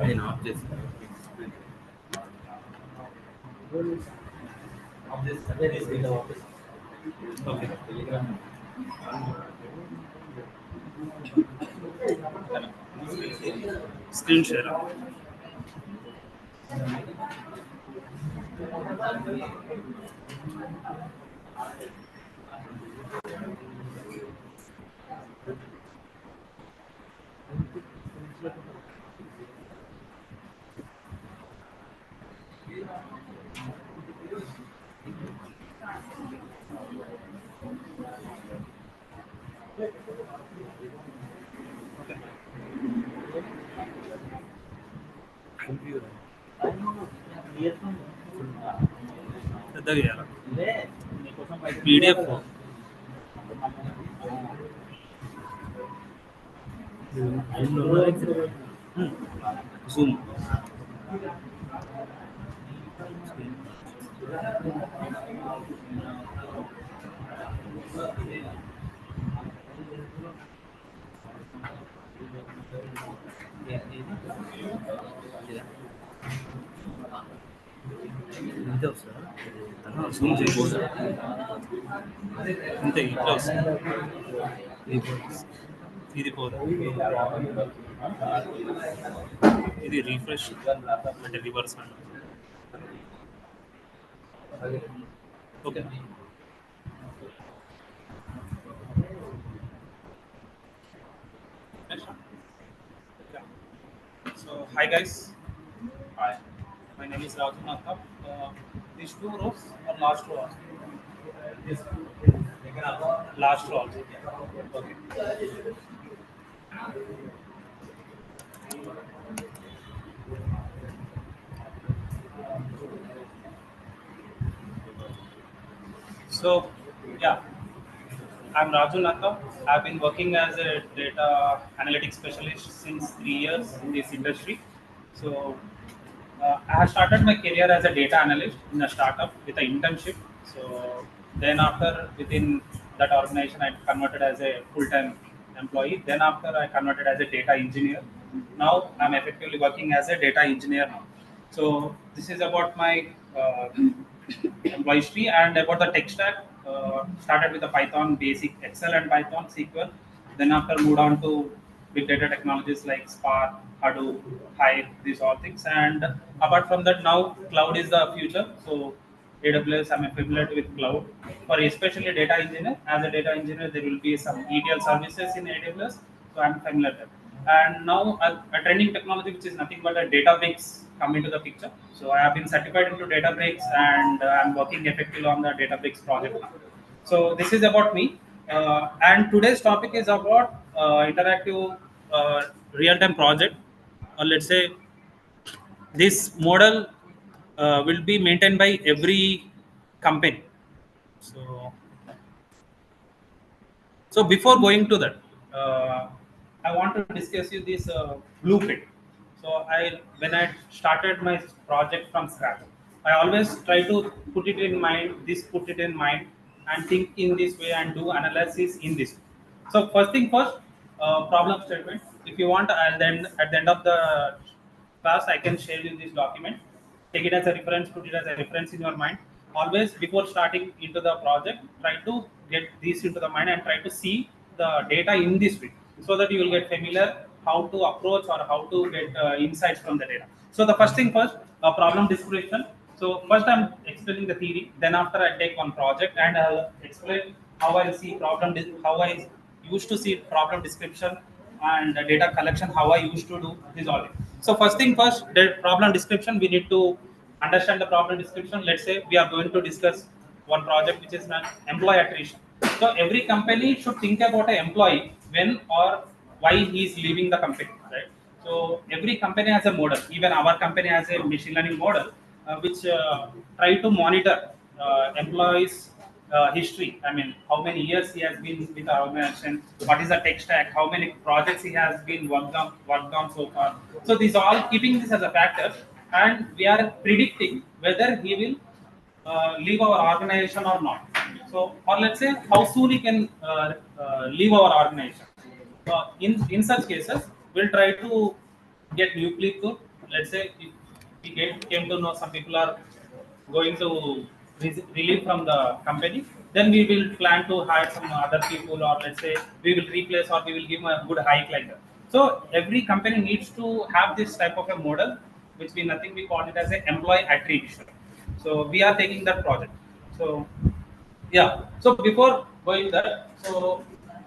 I know this. Okay. Screen share. Computer. పెద్దగా చేయాలా PDF Zoom ఇంతే వస్తుందా జూమ్ చేయకూడదు ఇంతే ఇట్లా వస్తుంది ఇది పోదు ఇది రీఫ్రెష్ అంటే రివర్స్ అంట okay So hi guys, hi. My name is Raju Nathap. These two rows or last row? Yes. Last row. Okay. So yeah, I'm Raju Nathap. I've been working as a data analytics specialist since 3 years in this industry. So I have started my career as a data analyst in a startup with an internship. So then after within that organization, I converted as a full-time employee. Then after I converted as a data engineer. Now I'm effectively working as a data engineer now. So this is about my employee history and about the tech stack. Started with the Python basic, Excel and Python SQL. Then after moved on to big data technologies like Spark, Hadoop, Hive, these all things. And apart from that, now cloud is the future. So AWS, I'm familiar with cloud. For especially data engineer, as a data engineer, there will be some ETL services in AWS. So I'm familiar with that. And now a trending technology, which is nothing but a Databricks, come into the picture. So I have been certified into Databricks, and I'm working effectively on the Databricks project now. So this is about me. And today's topic is about interactive real-time project, or let's say this model will be maintained by every company. So before going to that, I want to discuss you this blueprint. So when I started my project from scratch, I always try to put it in mind, and think in this way and do analysis in this. So first thing first, problem statement. If you want, and then at the end of the class, I can share you this document. Take it as a reference, put it as a reference in your mind. Always before starting into the project, try to get this into the mind and try to see the data in this way, so that you will get familiar how to approach or how to get insights from the data. So the first thing first, problem description. So first I'm explaining the theory, then after I take one project and I'll explain how I see how I used to see problem description and data collection, how I used to do this all. So first thing first, the problem description, we need to understand the problem description. Let's say we are going to discuss one project which is an employee attrition. So every company should think about an employee when or why he is leaving the company, right? So every company has a model. Even our company has a machine learning model which try to monitor employees history. I mean, how many years he has been with our organization, what is the tech stack, how many projects he has been worked on so far. So these all keeping this as a factor, and we are predicting whether he will leave our organization or not. So, or let's say how soon he can leave our organization. In such cases, we'll try to get new people let's say if came to know some people are going to relieve from the company, then we will plan to hire some other people, or let's say we will replace, or we will give a good hike like that. So every company needs to have this type of a model, which we nothing we call it as an employee attribution. So we are taking that project. So yeah. So before going there, so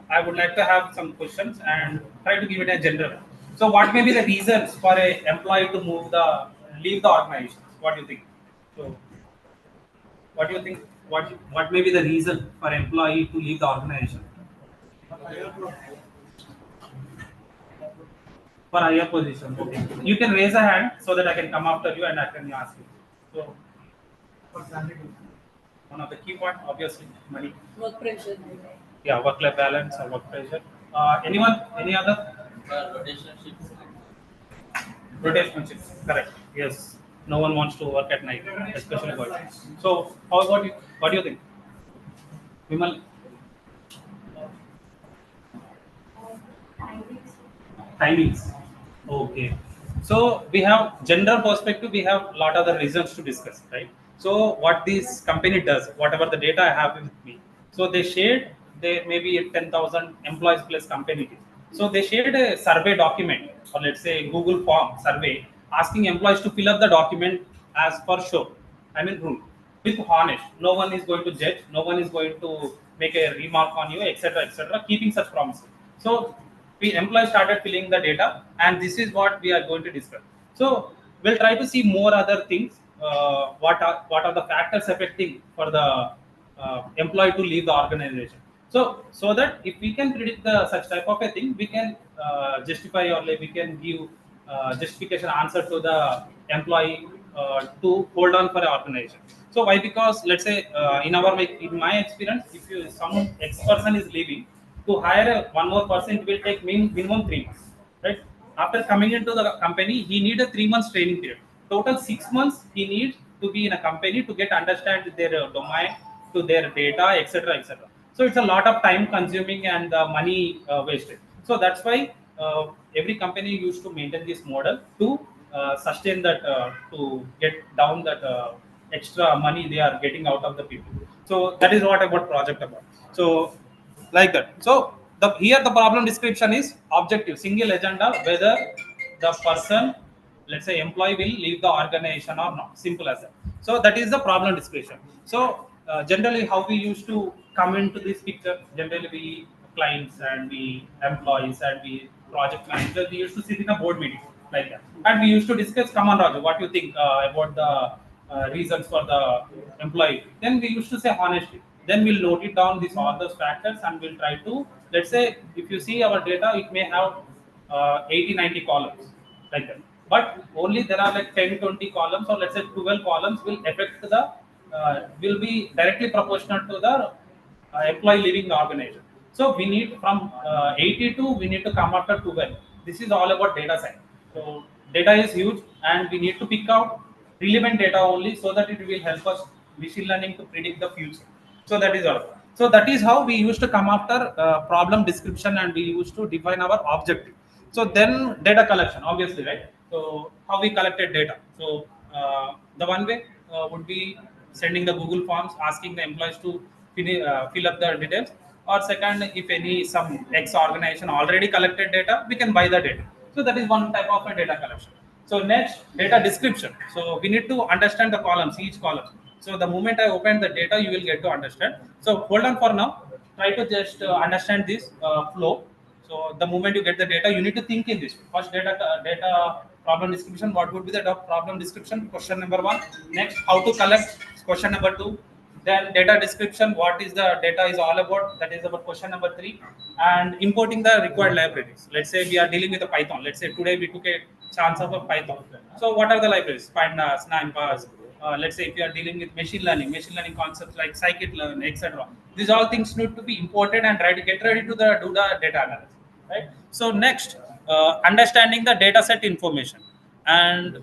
I would like to have some questions and try to give it a general. So what may be the reasons for a employee to leave the organization? What do you think? So what do you think? What may be the reason for employee to leave the organization? For higher position. Okay. You can raise a hand so that I can come after you and I can ask you. So one of the key point, obviously, money. Work pressure. Yeah, work-life balance or work pressure. Anyone? Any other? Rotational shifts. Correct. Yes. No one wants to work at night, especially boys. So, how about you? What do you think, Vimal? Timings. Okay. So we have general perspective. We have a lot of the reasons to discuss, right? So what this company does, whatever the data I have with me, so they shared there maybe 10,000 employees plus company. So they shared a survey document, or let's say Google form survey, asking employees to fill up the document as per show. I mean rule, with honest. No one is going to judge. No one is going to make a remark on you, etc., etc. Keeping such promises. So we employees started filling the data, and this is what we are going to discuss. So we'll try to see more other things. What are the factors affecting for the employee to leave the organization? So that if we can predict the such type of a thing, we can justify, or like we can give justification answer to the employee to hold on for an organization. So why? Because let's say in my experience, if you some X person is leaving, to hire one more person, it will take minimum 3 months, right? After coming into the company, he need a 3 months training period. Total 6 months he needs to be in a company to get understand their domain, to their data, etc., etc. So it's a lot of time consuming and money wasted. So that's why every company used to maintain this model to sustain that, to get down that extra money they are getting out of the people. So that is what about project about. So like that. So here the problem description is objective, single agenda, whether the person, let's say employee, will leave the organization or not. Simple as that. So that is the problem description. So generally, how we used to come into this picture, generally we clients and we employees and we project managers, we used to sit in a board meeting like that, and we used to discuss. Come on, Raju, what do you think about the reasons for the employee? Then we used to say honestly. Then we'll note it down these all those factors, and we'll try to, let's say if you see our data, it may have 80-90 columns like that, but only there are like 10-20 columns, or let's say 12 columns will affect the will be directly proportional to the employee leaving the organization. So we need from 82, we need to come after 12. This is all about data science. So data is huge, and we need to pick out relevant data only, so that it will help us machine learning to predict the future. So that is all. So that is how we used to come after problem description, and we used to define our objective. So then data collection, obviously, right? So how we collected data. So the one way would be sending the Google forms, asking the employees to fill up the details. Or second, if any some X organization already collected data, we can buy the data. So that is one type of a data collection. So next, data description. So we need to understand the columns, each column. So the moment I open the data, you will get to understand. So hold on for now. Try to just understand this flow. So the moment you get the data, you need to think in this. First, data problem description. What would be the problem description? Question number one. Next, how to collect. Question number two. Then data description. What is the data is all about? That is about question number three. And importing the required libraries. Let's say we are dealing with a Python. Let's say today we took a chance of a Python. So what are the libraries? Pandas, NumPy. Let's say if you are dealing with machine learning concepts like scikit-learn, etc. These all things need to be imported and get ready to do the data analysis, right? So next, understanding the data set information and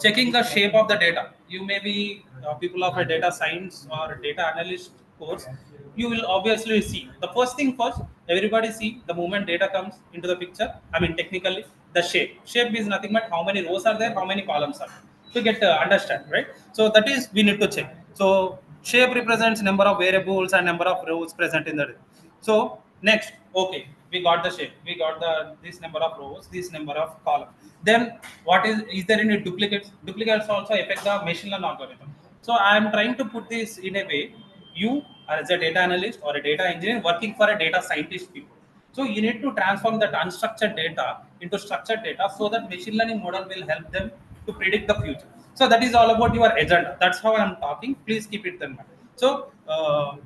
checking the shape of the data. You may be people of a data science or data analyst course. you will obviously see the first thing first. Everybody see the moment data comes into the picture. I mean, technically, the shape. Shape is nothing but how many rows are there, how many columns are there. To get understand, right? So that is we need to check. So shape represents number of variables and number of rows present in the. So next, okay, we got the shape, we got the this number of rows, this number of columns. Then what is there any duplicates? Duplicates also affect the machine learning algorithm. So I am trying to put this in a way. You as a data analyst or a data engineer working for a data scientist people. So you need to transform that unstructured data into structured data so that machine learning model will help them to predict the future. So that is all about your agenda. That's how I'm talking. Please keep it in mind. So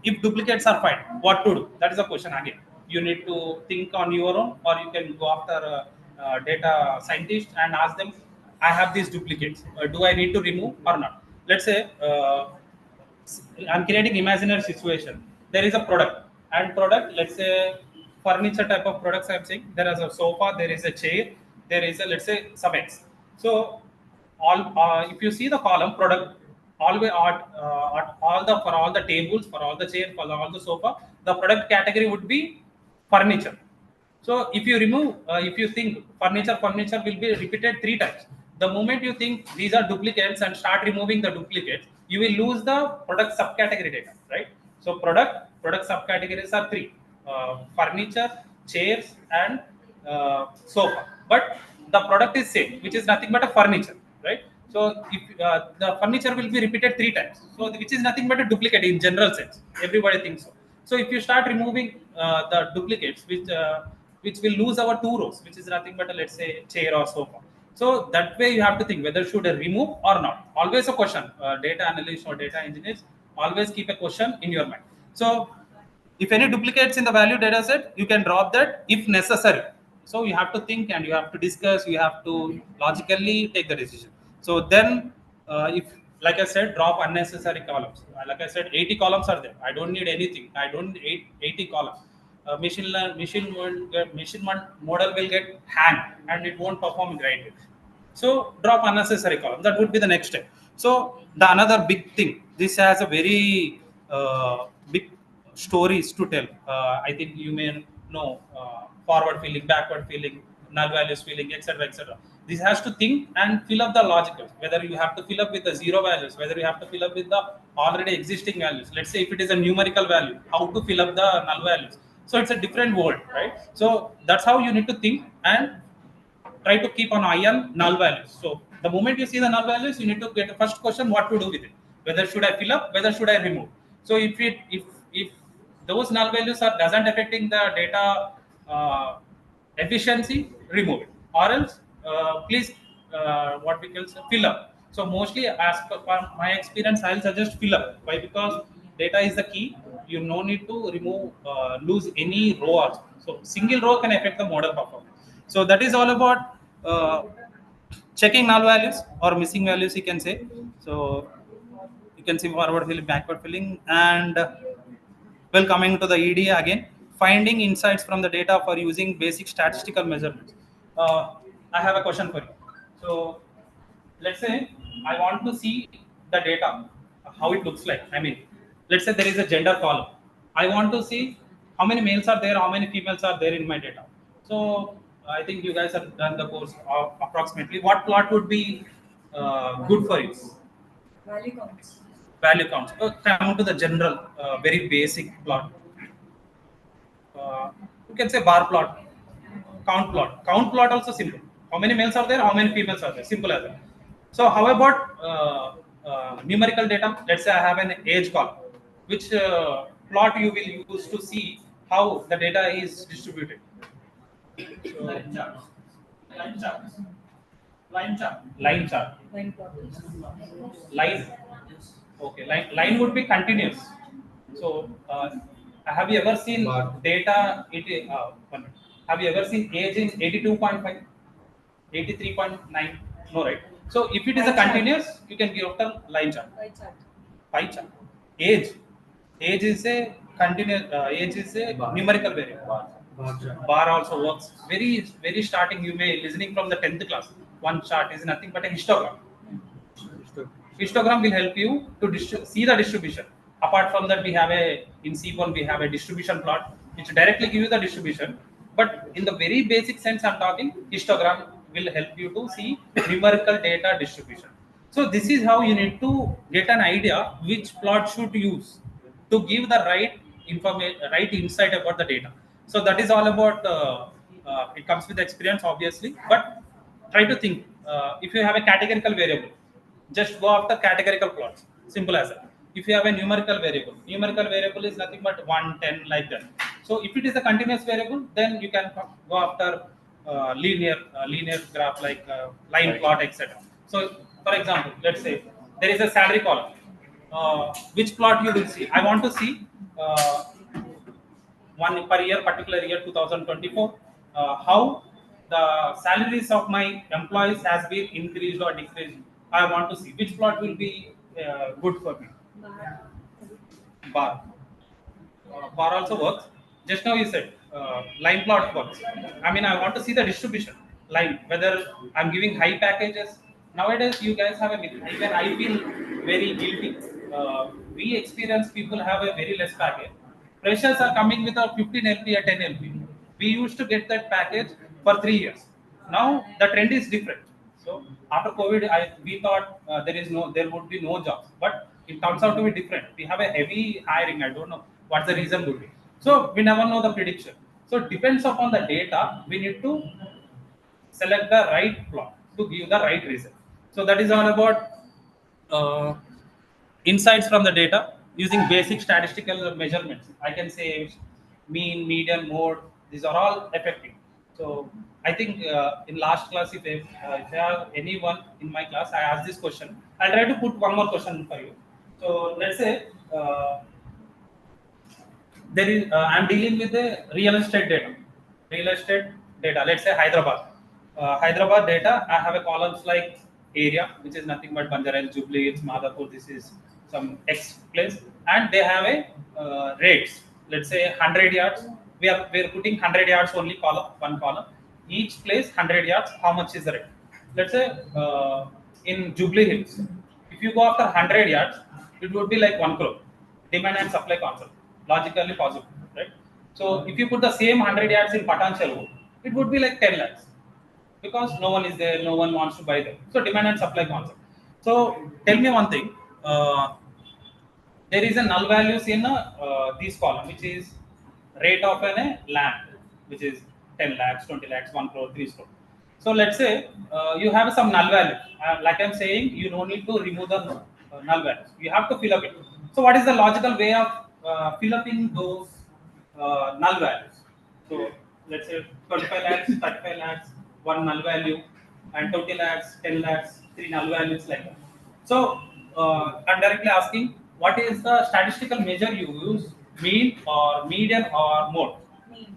if duplicates are fine, what to do? That is the question again. You need to think on your own, or you can go after a data scientist and ask them, I have these duplicates. Do I need to remove or not? Let's say I'm creating imaginary situation. There is a product and product. Let's say furniture type of products. I'm saying there is a sofa, there is a chair, there is a let's say some X. So all if you see the column product, always all the for all the tables, for all the chair, for all the sofa, the product category would be furniture. So if you remove, if you think furniture will be repeated 3 times. The moment you think these are duplicates and start removing the duplicates, you will lose the product subcategory data, right? So product subcategories are 3: furniture, chairs, and sofa. But the product is same, which is nothing but a furniture, right? So if the furniture will be repeated 3 times, so which is nothing but a duplicate in general sense. Everybody thinks so. So if you start removing the duplicates, which will lose our 2 rows, which is nothing but a, let's say chair or sofa. So that way you have to think whether should I remove or not. Always a question. Data analysts or data engineers always keep a question in your mind. So if any duplicates in the value data set, you can drop that if necessary. So you have to think and you have to discuss, you have to logically take the decision. So then if like I said, drop unnecessary columns. Like I said, 80 columns are there. I don't need anything. I don't need 80 columns. Machine model will get hang and it won't perform great. So drop unnecessary column. That would be the next step. So the another big thing. This has a very big stories to tell. I think you may know forward filling, backward filling, null values filling, etc., etc. This has to think and fill up the logical. Whether you have to fill up with the zero values, whether you have to fill up with the already existing values. Let's say if it is a numerical value, how to fill up the null values. So it's a different world, right? So that's how you need to think and try to keep an eye on null values. So the moment you see the null values, you need to get a first question what to do with it. Whether should I fill up, whether should I remove. So if those null values are doesn't affecting the data efficiency, remove it. Or else please what we call fill up. So mostly as per my experience, I'll suggest fill up. Why? Because data is the key. You no need to remove lose any row also. So single row can affect the model performance. So that is all about checking null values or missing values, you can say. So you can see forward filling, backward filling, and well, coming to the EDA again, finding insights from the data for using basic statistical measurements. I have a question for you. So let's say I want to see the data, how it looks like. I mean, let's say there is a gender column. I want to see how many males are there, how many females are there in my data. So I think you guys have done the course approximately. What plot would be good for you? Value counts. Value counts. Come to the general, very basic plot. You can say bar plot, count plot. Count plot also simple. How many males are there? How many females are there? Simple as that. So how about numerical data? Let's say I have an age column. Which plot you will use to see how the data is distributed? So, Line chart. line chart. Line chart. Line chart. Line plot. Line. Okay. Line would be continuous. So have you ever seen data? One minute. Have you ever seen age in 82.5, 83.9? No, right? So if it is a continuous, you can give after line chart. Pie chart. Pie chart. Age. Age is a continuous. Age is a numerical variable. Bar also works. Very starting. You may listening from the 10th class. One chart is nothing but a histogram. Histogram will help you to see the distribution. Apart from that, we have a in C1 we have a distribution plot which directly give you the distribution. But in the very basic sense, I'm talking histogram will help you to see numerical data distribution. So this is how you need to get an idea which plot should use to give the right information, right insight about the data. So that is all about. It comes with experience, obviously, but try to think. If you have a categorical variable, just go after categorical plots. Simple as that. If you have a numerical variable is nothing but 1, 10 like that. So if it is a continuous variable, then you can go after linear graph like line plot, etc. So for example, let's say there is a salary column. Which plot you will see? I want to see one per year, particular year 2024, how the salaries of my employees has been increased or decreased. I want to see which plot will be good for me. Bar. Bar also works. Just now you said line plot works. I mean, I want to see the distribution line, whether I'm giving high packages. Nowadays, you guys have a myth. Even I feel very guilty. We experience people have a very less package. Freshers are coming with a 15 LP or 10 LP. We used to get that package for 3 years. Now the trend is different. So after COVID, we thought there would be no jobs, but it turns out to be different. We have a heavy hiring. I don't know what the reason would be. So we never know the prediction. So it depends upon the data. We need to select the right plot to give the right result. So that is all about uh, insights from the data using basic statistical measurements. I can say mean, median, mode. These are all effective. So I think in last class, if I have anyone in my class, I ask this question. I'll try to put one more question for you. So let's say there is I'm dealing with the real estate data, let's say Hyderabad. Hyderabad data, I have a columns like area, which is nothing but Banjaras, Jubilee, it's Madhapur, this is some X place, and they have a rates, let's say 100 yards. We're putting 100 yards only, column one column, each place 100 yards, how much is the rate? Let's say in Jubilee Hills, if you go after 100 yards, it would be like 1 crore. Demand and supply concept, logically possible, right? So if you put the same 100 yards in Patancheru, it would be like 10 lakhs because no one is there, no one wants to buy them. So demand and supply concept. So tell me one thing. There is a null values in this column, which is rate of an land, which is 10 lakhs, 20 lakhs, 1 crore, 3 crore. So let's say you have some null value. Like I'm saying, you don't need to remove the null values. You have to fill up it. So what is the logical way of fill up in those null values? So let's say 25 lakhs, 35 lakhs, one null value, and 20 lakhs, 10 lakhs, three null values like that. So I'm directly asking, what is the statistical measure you use? Mean or median or mode? Mean.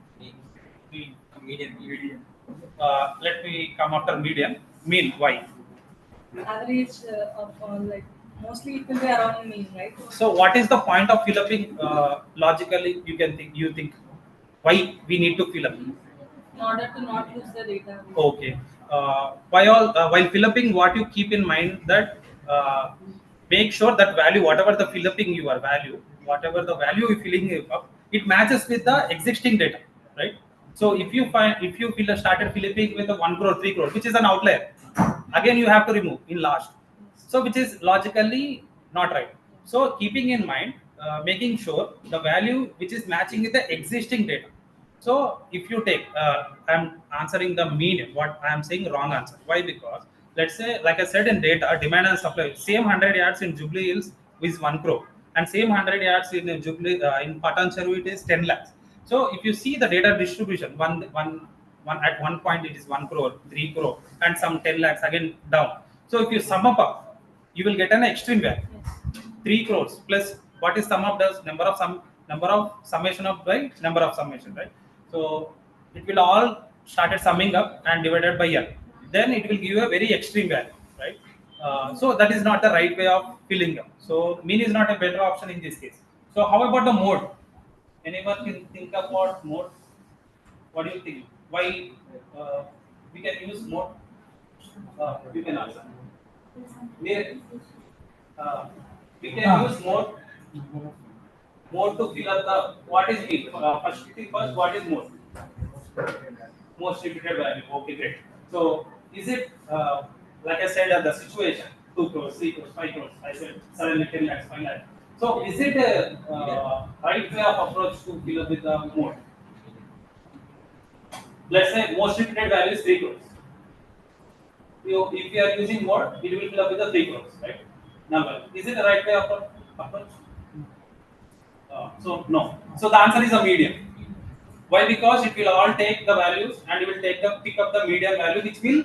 Median. Let me come after median. Mean. Why? Average of all, like mostly it will be around mean, right? So what is the point of fill upping? Logically, you think why we need to fill up? In order to not lose the data. Okay. While fill upping, what you keep in mind that make sure that value, whatever the fill upping your value, whatever the value you're filling it up, it matches with the existing data, right? So if you started filling with a 1 crore, 3 crore, which is an outlier, again you have to remove in last. So which is logically not right. So keeping in mind, making sure the value which is matching with the existing data. So if you take, I'm answering the mean. What I am saying wrong answer. Why? Because let's say, like I said in data, demand and supply. Same 100 yards in Jubilee Hills is 1 crore, and same 100 yards in Jubilee in Patancheru it is 10 lakhs. So if you see the data distribution, one at one point it is 1 crore, 3 crore, and some 10 lakhs again down. So if you sum up, you will get an extreme value. 3 crores plus what is sum up does number of summation of by number of summation, right? So it will all started summing up and divided by n. Then it will give you a very extreme value, right? So that is not the right way of filling up. So mean is not a better option in this case. So how about the mode? Anyone can think about mode? What do you think? Why we can use mode? You can answer. We, uh, we can use mode Mode to fill up the what is mean? First thing first, what is mode? Most repeated value. Okay, great. So is it like I said the situation 2 crores, 3 crores, 5 crores? I said 7 lakhs, 10 lakhs, 5 lakhs. So is it a right way of approach to fill up with the mode? Let's say most repeated value is 3 crores. If you are using mode, it will fill up with the 3 crores, right? Number. Is it the right way of approach? So no. So the answer is a median. Why? Because it will all take the values and it will take the pick up the median value, which will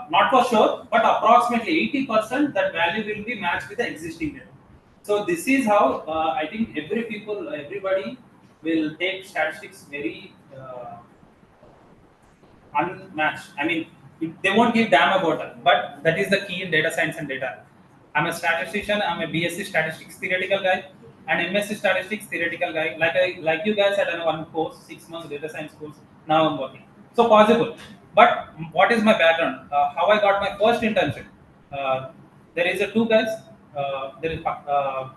not for sure, but approximately 80% that value will be matched with the existing data. So this is how I think everybody will take statistics very unmatched. I mean, they won't give damn about that. But that is the key in data science and data. I'm a statistician. I'm a BSc statistics theoretical guy, and MSc statistics theoretical guy. Like you guys had done one course, 6 months data science course. Now I'm working. So possible. But what is my background? How I got my first internship? There is a two guys. There is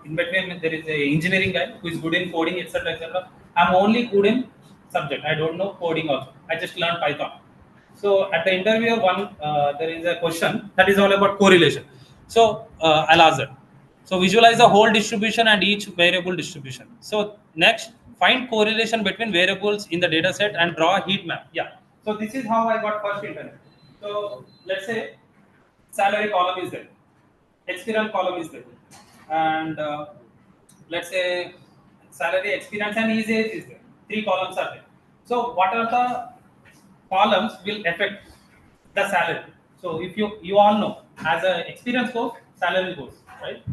in between there is a engineering guy who is good in coding, etc., etc. I'm only good in subject. I don't know coding also. I just learned Python. So at the interview, there is a question that is all about correlation. So I'll ask that. So visualize the whole distribution and each variable distribution. So next, find correlation between variables in the data set and draw a heat map. Yeah. So this is how I got first internet. So let's say salary column is there, experience column is there, and let's say salary, experience, and his age is there. Three columns are there. So what are the columns will affect the salary? So if you all know, as a experience goes, salary goes, right?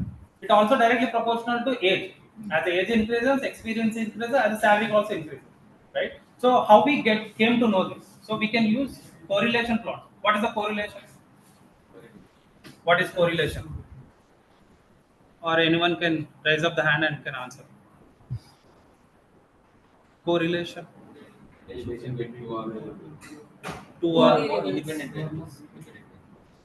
It also directly proportional to age. As the age increases, experience increases, as the salary also increases, right? So how we came to know this? So we can use correlation plot. What is the correlation? What is correlation? Or anyone can raise up the hand and can answer. Correlation. Relation between Two Or or independent variables.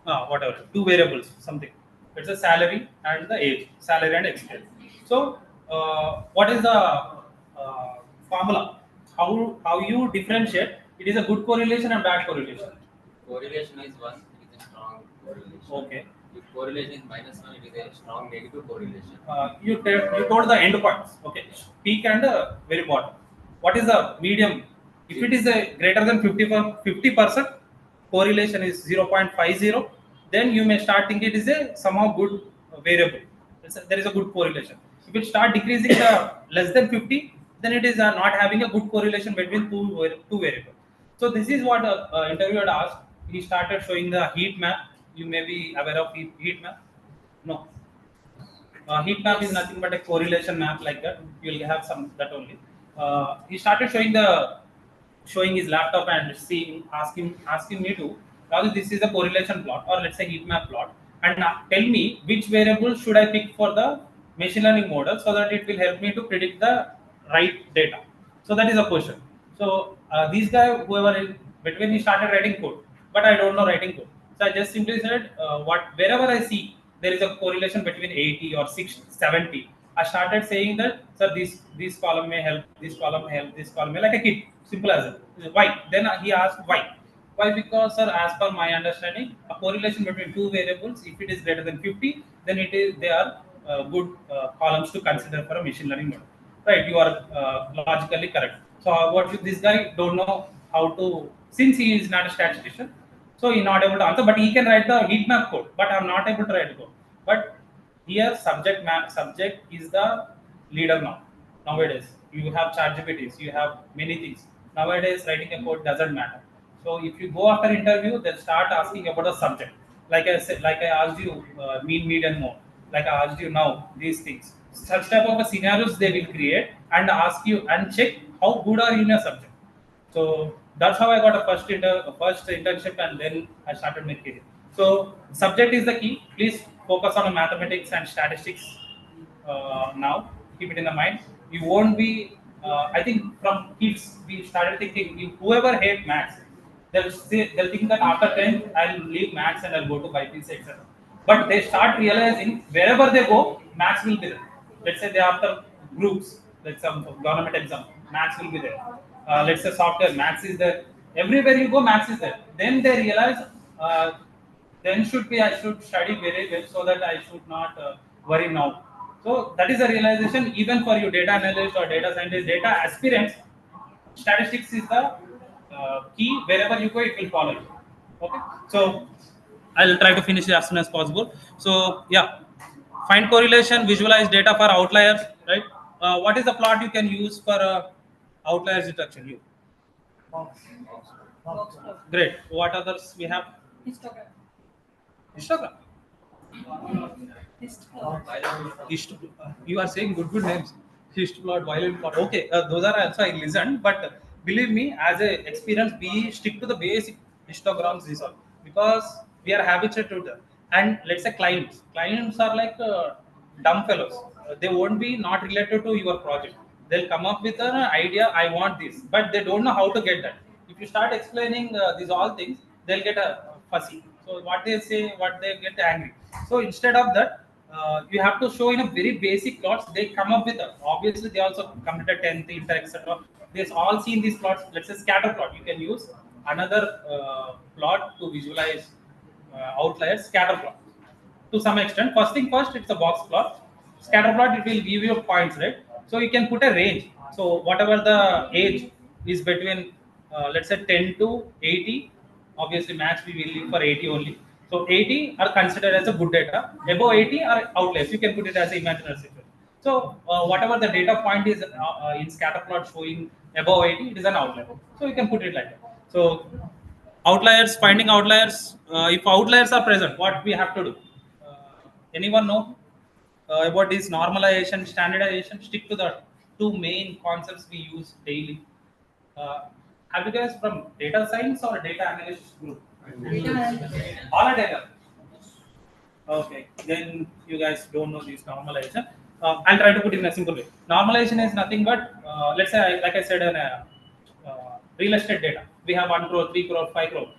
whatever, two variables, something. It's a salary and the age, salary and experience. So, what is the formula? How you differentiate? It is a good correlation and bad correlation. Correlation is one, it is a strong correlation. Okay. If correlation is -1, it is a strong negative correlation. You told the end points. Okay, peak and very bottom. What is the medium? If it is a greater than 50%, correlation is 0.50. Then you may start thinking it is a somehow good variable. There is a good correlation. If it start decreasing the less than 50, then it is not having a good correlation between two variables. So this is what interviewer asked. He started showing the heat map. You may be aware of heat map. No. Heat map is nothing but a correlation map like that. You will have some that only. He started showing his laptop and asking me to, Raju, this is a correlation plot or let's say heat map plot, and tell me which variable should I pick for the machine learning model so that it will help me to predict the right data. So that is a question. So this guy, whoever is, between he started writing code, but I don't know writing code. So I just simply said, wherever I see there is a correlation between 80 or 6, 70. I started saying that, sir, this column may help, this column may help, this column may, like a kid, simple as it. Why? Then he asked why. Why? Because, sir, as per my understanding, a correlation between two variables, if it is greater than 50, then they are good columns to consider for a machine learning model. Right? You are logically correct. So this guy don't know how to, since he is not a statistician, so he's not able to answer, but he can write the heat map code. But I'm not able to write code. But here subject is the leader now. Nowadays, you have ChatGPTs, you have many things. Nowadays, writing a code doesn't matter. So if you go after interview, they'll start asking about the subject. Like I said, like I asked you, mean, median, mode. Like I asked you now, these things. Such type of a scenarios they will create and ask you and check how good are you in a subject. So that's how I got a first internship, and then I started my career. So subject is the key. Please focus on mathematics and statistics now. Keep it in the mind. You won't be. I think from kids we started thinking whoever hate maths, they'll think that after 10th I'll leave maths and I'll go to BPC, etc. But they start realizing wherever they go, maths will be there. let's say they are after groups, like some government exam, maths will be there. Let's say software, maths is there. Everywhere you go, maths is there. Then they realize, uh, then should be I should study very well so that I should not worry now. So that is a realization even for you data analyst or data scientist, data aspirants. Statistics is the key. Wherever you go, it will follow you. Okay, so I'll try to finish it as soon as possible. So yeah, find correlation, visualize data for outliers, right? What is the plot you can use for outliers detection? You Box plot. great. What others we have? Histogram. Instagram. Histogram. Hist- you are saying good names. Histplot, violent plot. Okay, those are also I listened, but believe me, as a experience, we stick to the basic histograms. This all because we are habituated to that. And let's say clients. Clients are like dumb fellows. They won't be not related to your project. They'll come up with an idea. I want this, but they don't know how to get that. If you start explaining these all things, they'll get a fussy. So what they say, what they get angry. So instead of that, you have to show in a very basic plots. They come up with obviously they also completed 10th, inter, etc. They've all seen these plots. Let's say scatter plot. You can use another plot to visualize outliers. Scatter plot to some extent. First thing first, it's a box plot. Scatter plot, it will give you points, right? So you can put a range. So whatever the age is between, let's say 10 to 80. Obviously, max we will leave for 80 only. So 80 are considered as a good data. Above 80 are outliers. You can put it as an imaginary situation. So whatever the data point is in scatter plot showing above 80, it is an outlier. So you can put it like that. So outliers, finding outliers. If outliers are present, what we have to do? Anyone know about this normalization, standardization? Stick to the two main concepts we use daily. Have you guys from data science or data analyst group? Data. All are data. Okay, then you guys don't know this normalization. I'll try to put it in a simple way. Normalization is nothing but, let's say, like I said, in a real estate data. We have 1 crore, 3 crore, 5 crore.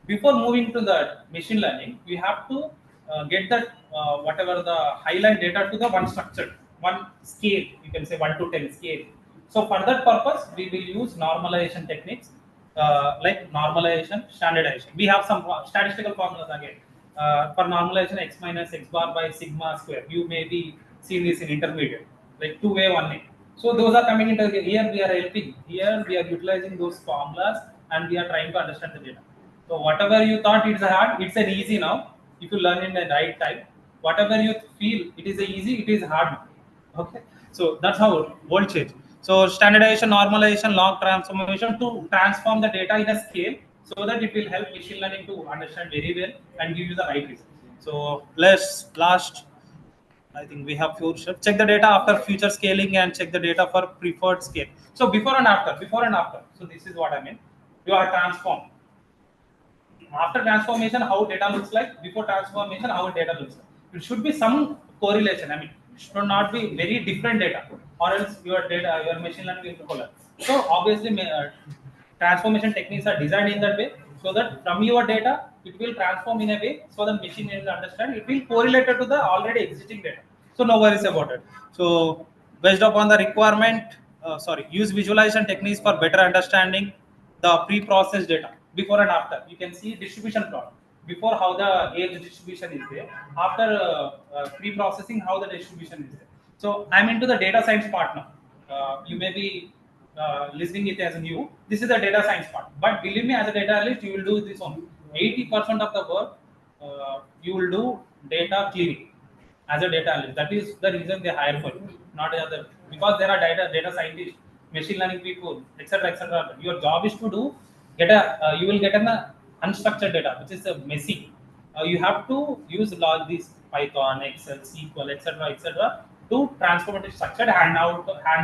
Before moving to the machine learning, we have to get that whatever the highline data to the one structure, one scale. You can say 1 to 10 scale. So for that purpose, we will use normalization techniques like normalization, standardization. We have some statistical formulas again. For normalization, x minus x bar by sigma square. You may be seen this in intermediate, like 2A, 1A. So those are coming into here. We are helping. Here we are utilizing those formulas and we are trying to understand the data. So whatever you thought it's hard, it's an easy now. If you learn in the right time, whatever you feel it is a easy, it is hard now. Okay, so that's how world change. So standardization, normalization, log transformation to transform the data in a scale so that it will help machine learning to understand very well and give you the right result. So let's last. I think we have few steps. Check the data after future scaling and check the data for preferred scale. So before and after, before and after. So this is what I mean. You are transformed. After transformation, how data looks like. Before transformation, how data looks like. It should be some correlation. I mean, it should not be very different data, or else your data, your machine learning will collapse. So obviously, transformation techniques are designed in that way so that from your data, it will transform in a way so the machine will understand. It will correlate to the already existing data. So no worries about it. So based upon the requirement, use visualization techniques for better understanding the pre-processed data before and after. You can see distribution plot. Before how the age distribution is there, after pre-processing how the distribution is there. So I'm into the data science part now. You may be listening it as a new. This is the data science part. But believe me, as a data analyst, you will do this only. 80% of the work you will do data cleaning as a data analyst. That is the reason they hire for you, not other, because there are data scientists, machine learning people, etc., etc. Your job is to do get a you will get an unstructured data, which is messy. You have to use log these Python, Excel, SQL, etc., etc. to transform it to structured, hand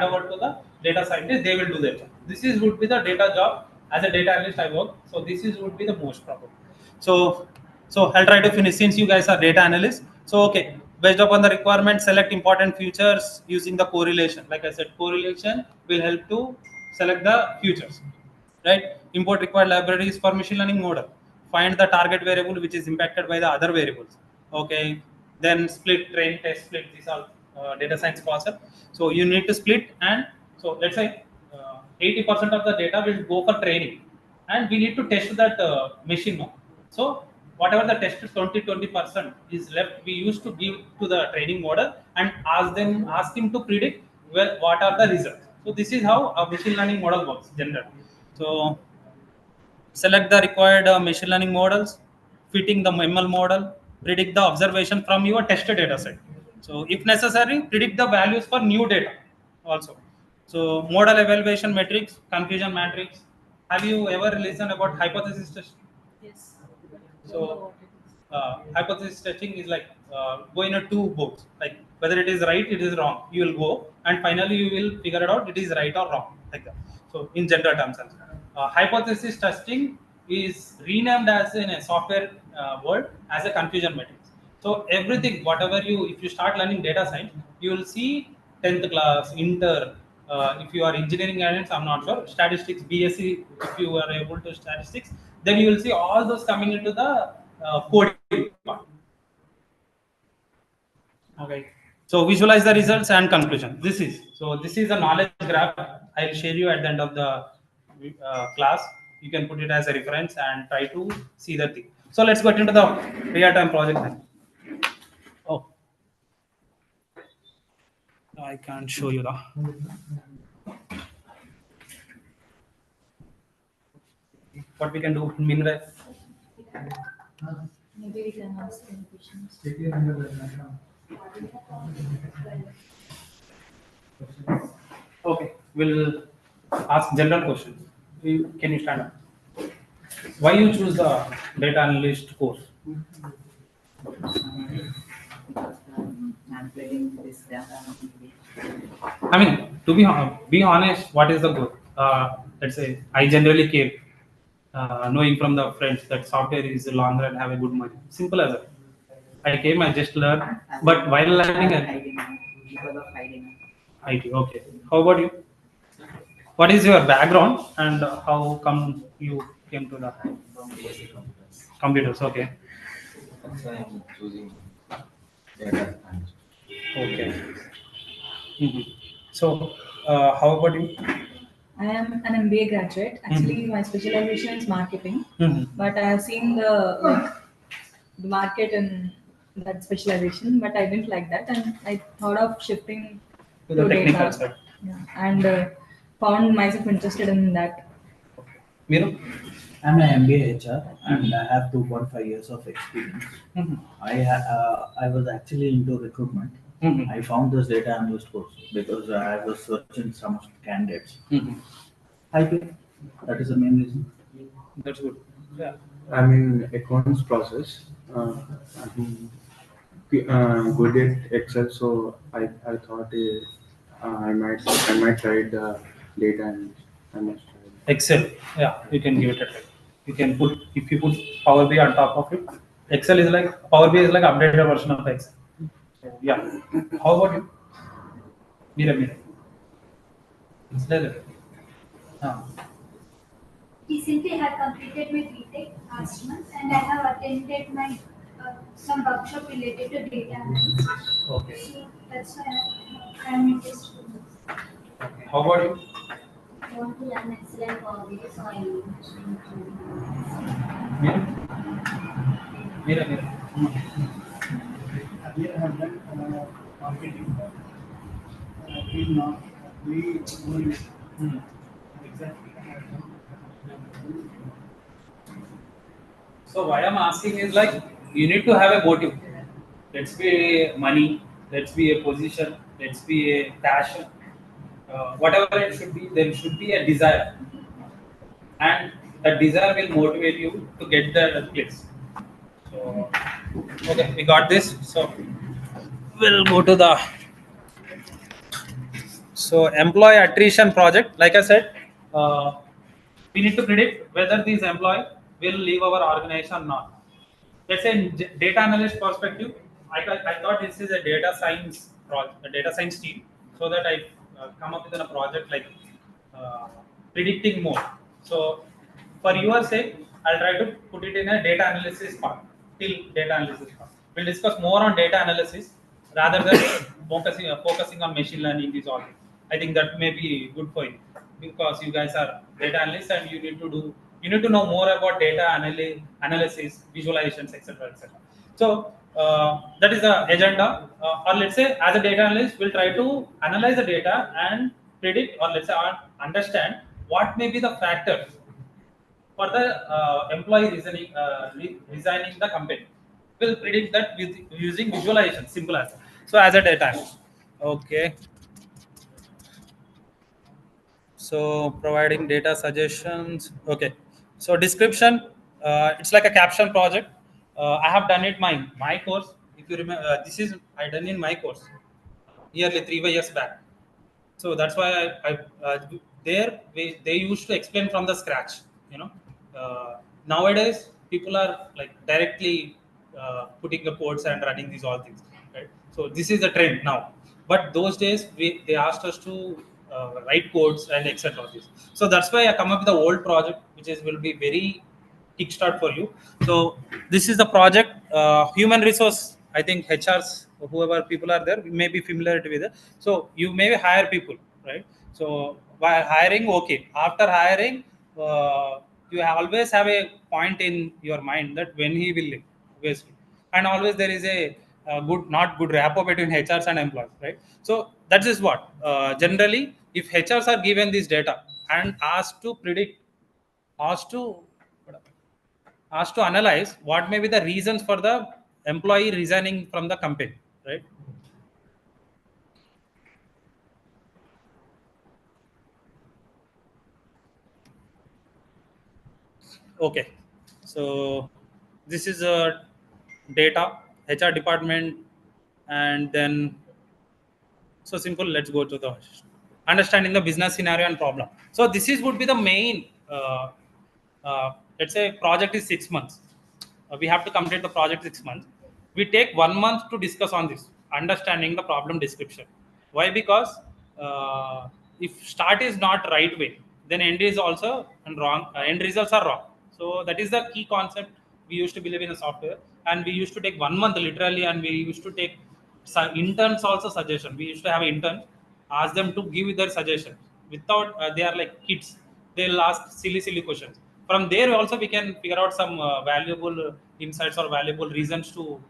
over to the data scientist. They will do their job. This is would be the data job as a data analyst I work. So this is would be the most probable. So I'll try to finish since you guys are data analysts. So okay, based upon the requirement, select important features using the correlation. Like I said, correlation will help to select the features. Right? Import required libraries for machine learning model. Find the target variable which is impacted by the other variables. Okay. Then split, train, test, split. These are data science concept. So you need to split, and so let's say 80% of the data will go for training, and we need to test that machine now. So whatever the test 20% is left, we used to give to the training model and ask him to predict well what are the results. So this is how a machine learning model works generally. So select the required machine learning models, fitting the ML model, predict the observation from your tested data set. So if necessary, predict the values for new data also. So model evaluation metrics, confusion matrix. Have you ever listened about hypothesis testing? Yes. So hypothesis testing is like going to two boats, like whether it is right, it is wrong. You will go, and finally you will figure it out it is right or wrong, like that. So in general terms, also. Hypothesis testing is renamed as in a software world as a confusion matrix. So everything, whatever you, if you start learning data science, you will see 10th class, inter. If you are engineering guidance, I'm not sure. Statistics, BSc, if you are able to statistics, then you will see all those coming into the coding part. Okay. So visualize the results and conclusion. This is a knowledge graph. I'll share you at the end of the class. You can put it as a reference and try to see the thing. So let's get into the real-time project then. Oh, I can't show you the. What we can do in Minray. Maybe we can ask any questions. Okay, we'll ask general questions. Can you stand up? Why you choose the data analyst course? I'm playing this data. I mean, to be honest, what is the goal? Let's say I generally care, knowing from the friends that software is long run have a good money. Simple as that. I came, I just learn, but while learning, Because of hiding. IT. Okay. How about you? What is your background and how come you came to the From BSc computers. computers? Okay. That's why I'm choosing data analyst. Okay. Mhm. So, how about you? I am an MBA graduate. Actually, my specialization is marketing, Mhm. but I have seen the market in that specialization, but I didn't like that, and I thought of shifting To the to technical data. side. Yeah, and found myself interested in that. Miro? I'm an MBA HR and I have 2.5 years of experience. Mhm. I was actually into recruitment. Mhm. I found this data analyst course because I was searching some candidates. Mhm. I think that is the main reason. That's good. Yeah. I'm in accounts process. I'm good at Excel, so I thought I might try the data and I must try it. Excel. Yeah, you can give it a try. You can put, if you put Power BI on top of it. Excel is like Power BI is like updated version of Excel. So yeah. How about you? Mira. It's like that. Ah. Recently, I have completed my BTech last month, and I have attended my some workshop related to data analysis. Okay. So that's why I am interested in this. Okay. How about you? I want to learn excellent Power so I am interested in Mira. Earlier I have done marketing. I feel not we only Hmm. exactly. I have done. So why I'm asking is like you need to have a motive. Let's be a money, let's be a position, let's be a passion. Whatever it should be, there should be a desire, and that desire will motivate you to get the place. So okay, we got this. So we'll go to the employee attrition project. Like I said, we need to predict whether this employee will leave our organization or not. Let's say in data analyst perspective, I thought this is a data science project, a data science team, so that I come up with a project like uh, predicting more. So for your sake, I'll try to put it in a data analysis part, till data analysis part. We'll discuss more on data analysis rather than focusing on machine learning. Is all. I think that may be good for you because you guys are data analysts and you need to know more about data analysis, visualizations, etc. etc. So that is the agenda. Or let's say, as a data analyst, we'll try to analyze the data and predict, or let's say, understand what may be the factors for the employee resigning the company. We'll predict that with using visualization, simple as that. So as a data analyst. Okay. So providing data suggestions. Okay. So description. It's like a caption project. I have done it my course. If you remember, this is I done in my course nearly 3 years back. So that's why there they used to explain from the scratch. You know, nowadays people are like directly putting the codes and running these all things, right? So this is the trend now. But those days they asked us to write codes and etc. This. So that's why I come up with the old project, which is will be very kickstart for you. So this is the project. Human resource. I think HRs, whoever people are there, may be familiar with it. So you may hire people, right? So while hiring, okay. After hiring, you always have a point in your mind that when he will leave, obviously, and always there is a good, not good rapport between HRs and employees, right? So that is what generally, if HRs are given this data and asked to predict, asked to asked to analyze what may be the reasons for the employee resigning from the company, right? Okay, so this is a data HR department, and then so simple. Let's go to the understanding the business scenario and problem. So this is would be the main. Let's say project is 6 months. We have to complete the project 6 months. We take 1 month to discuss on this, understanding the problem description. Why? Because if start is not right way, then end is also wrong. End results are wrong. So that is the key concept we used to believe in the software, and we used to take 1 month literally, and we used to take interns also suggestion. We used to have interns, ask them to give their suggestions without they are like kids. They'll ask silly questions. From there also we can figure out some valuable insights or valuable reasons to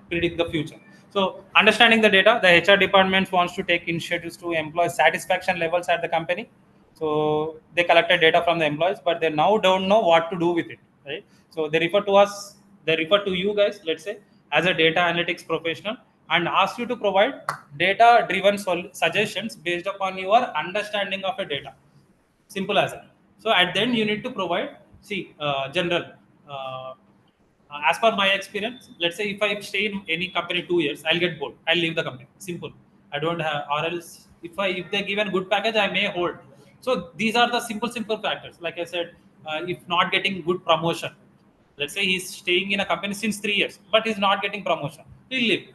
predict the future. So understanding the data, the HR department wants to take initiatives to employee satisfaction levels at the company. So they collected data from the employees, but they now don't know what to do with it, right? So they refer to you guys, let's say, as a data analytics professional, and ask you to provide data driven suggestions based upon your understanding of a data. Simple as that. So at the end, you need to provide, see, general. As per my experience, let's say if I stay in any company 2 years, I'll get bored. I'll leave the company. Simple. I don't have, or else if they give a good package, I may hold. So these are the simple factors. Like I said, if not getting good promotion, let's say he's staying in a company since 3 years, but he's not getting promotion, he'll leave.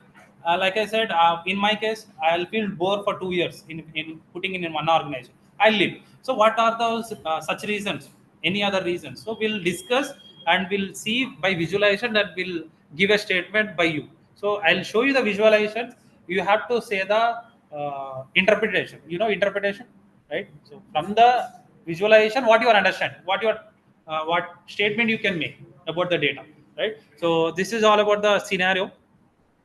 Like I said, in my case, I'll feel bored for 2 years in putting in one organization. I'll leave. So what are those such reasons? Any other reasons? So we'll discuss and we'll see by visualization that will give a statement by you. So I'll show you the visualization. You have to say the interpretation. You know interpretation, right? So from the visualization, what you are understand, what statement you can make about the data, right? So this is all about the scenario.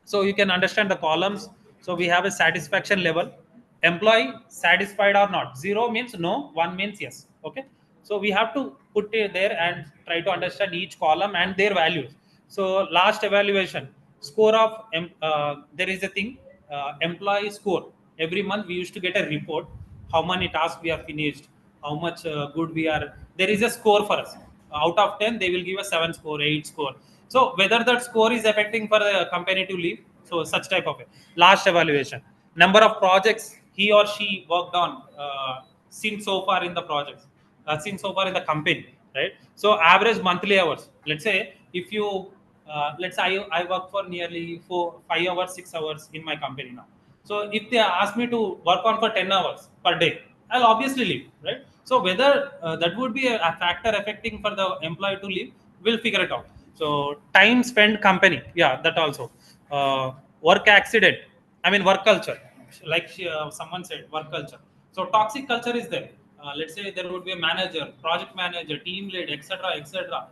So you can understand the columns. So we have a satisfaction level, employee satisfied or not. 0 means no, 1 means yes. Okay, so we have to put it there and try to understand each column and their values. So last evaluation, score of there is a thing, employee score. Every month we used to get a report, how many tasks we have finished, how much good we are. There is a score for us. Out of 10 they will give a 7 score, 8 score. So whether that score is affecting for the company to leave, so such type of it. Last evaluation, number of projects he or she worked on since so far in the projects, since so far in the company, right? So average monthly hours. Let's say if you let's say I work for nearly 5 hours, 6 hours in my company now. So if they ask me to work on for 10 hours per day, I'll obviously leave, right? So whether that would be a factor affecting for the employee to leave, we'll figure it out. So time spent company, yeah, that also. work accident, I mean work culture, like someone said, work culture. So toxic culture is there. Let's say there would be a manager, project manager, team lead, etc., etc.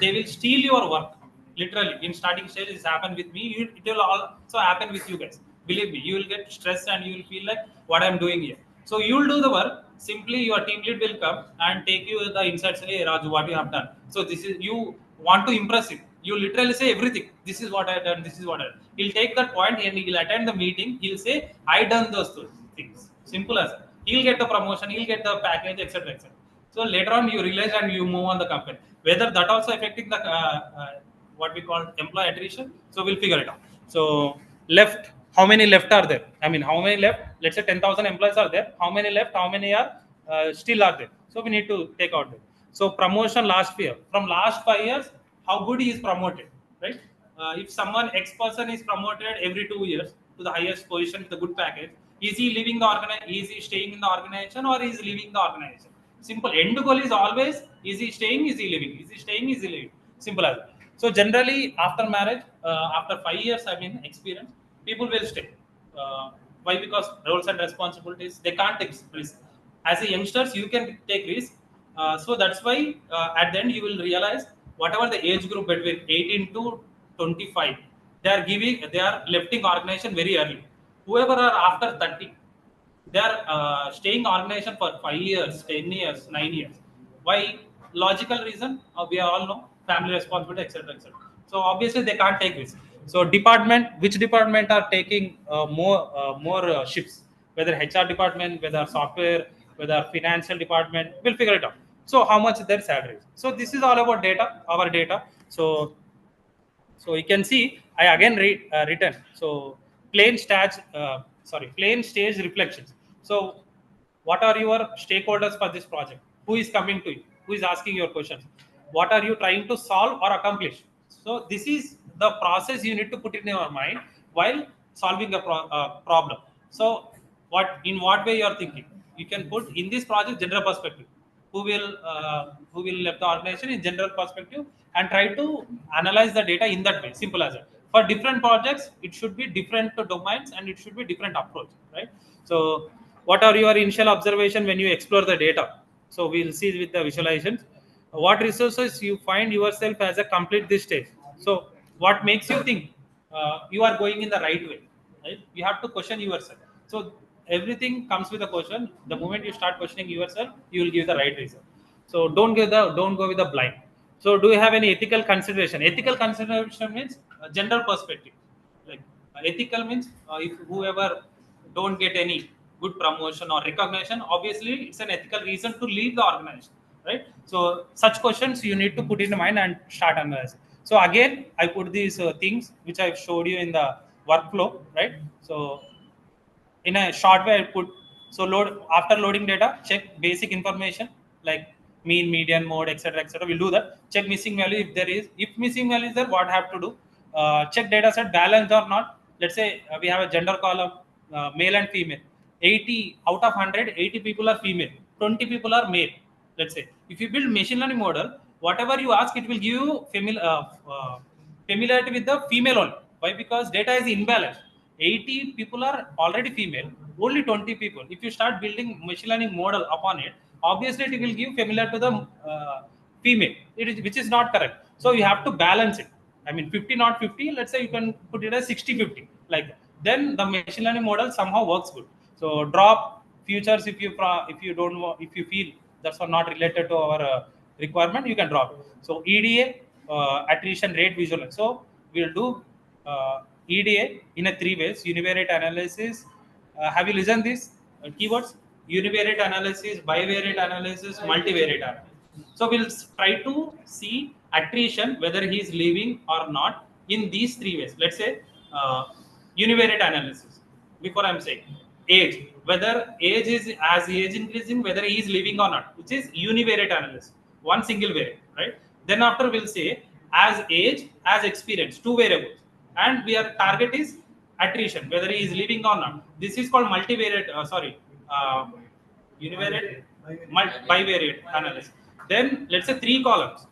They will steal your work. Literally, in starting stage, it's happened with me. It will also happen with you guys. Believe me, you will get stressed and you will feel like, what I'm doing here. So you will do the work. Simply, your team lead will come and take you the insights. Hey, Raju, what you have done. So this is, you want to impress him. You literally say everything. This is what I done. This is what I done. He'll take that point and he'll attend the meeting. He'll say, I done those things. Simple as that. He'll get the promotion. He'll get the package, etc., etc. So later on, you realize and you move on the company. Whether that also affecting the what we call employee attrition. So we'll figure it out. So left, how many left are there? I mean, how many left? Let's say 10,000 employees are there. How many left? How many are still are there? So we need to take out them. So promotion last year, from last 5 years, how good he is promoted, right? If someone X person is promoted every 2 years to the highest position with a good package, is he leaving the organization? Is he staying in the organization or is he leaving the organization? Simple. End goal is always: is he staying? Is he leaving? Is he staying? Is he leaving? Simple as that. So generally, after marriage, after 5 years, I mean experience, people will stay. Why? Because roles and responsibilities, they can't take risk. As a youngsters, you can take risk. So that's why at the end you will realize whatever the age group between 18 to 25, they are lefting organization very early. Whoever are after 30, they are staying organization for 5 years, 10 years, 9 years. Why? Logical reason, we all know, family responsibility, etc., etc. So obviously they can't take risk. So department, which department are taking more shifts? Whether HR department, whether software, whether financial department, we'll figure it out. So how much their salary is. So this is all about data, our data. So you can see, I again written. So plain stage reflections. So what are your stakeholders for this project? Who is coming to you? Who is asking your questions? What are you trying to solve or accomplish? So this is the process you need to put in your mind while solving a problem. So what way you are thinking? You can put in this project general perspective. Who will left the organization in general perspective and try to analyze the data in that way. Simple as that. For different projects, it should be different domains and it should be different approach, right? So what are your initial observation when you explore the data? So we'll see with the visualizations. What resources you find yourself as a complete this stage? So what makes you think you are going in the right way, right? You have to question yourself. So everything comes with a question. The moment you start questioning yourself, you will give the right reason. So don't go with the blind. So do you have any ethical consideration? Ethical consideration means general perspective. Like ethical means if whoever don't get any good promotion or recognition, obviously it's an ethical reason to leave the organization, right? So such questions you need to put in mind and start analyzing. So again, I put these things which I've showed you in the workflow, right? So in a short way, I put, so load, after loading data, check basic information like mean, median, mode, etc., etc. We'll do that. Check missing value if there is. If missing value is there, what I have to do? Check data set balance or not. Let's say we have a gender column, male and female. 80 out of 100, 80 people are female, 20 people are male. Let's say if you build machine learning model, whatever you ask, it will give you familiarity with the female only. Why? Because data is imbalanced. 80 people are already female, only 20 people. If you start building machine learning model upon it, obviously it will give familiar to the female, which is not correct. So you have to balance it. I mean, 50 not 50. Let's say you can put it as 60-50, like that. Then the machine learning model somehow works good. So drop futures if you feel that's not related to our requirement, you can drop. So EDA, attrition rate visual. So we'll do EDA in a 3 ways: univariate analysis. Have you listened this keywords? Univariate analysis, bivariate analysis, multivariate analysis. So we'll try to see attrition whether he is leaving or not in these 3 ways. Let's say univariate analysis. Before I'm saying age, whether age is as age increasing, whether he is leaving or not, which is univariate analysis, one single variable, right? Then after we'll say as age, as experience, 2 variables, and we are target is attrition, whether he is leaving or not. This is called multivariate. Univariate, bivariate analysis. Then let's say 3 columns: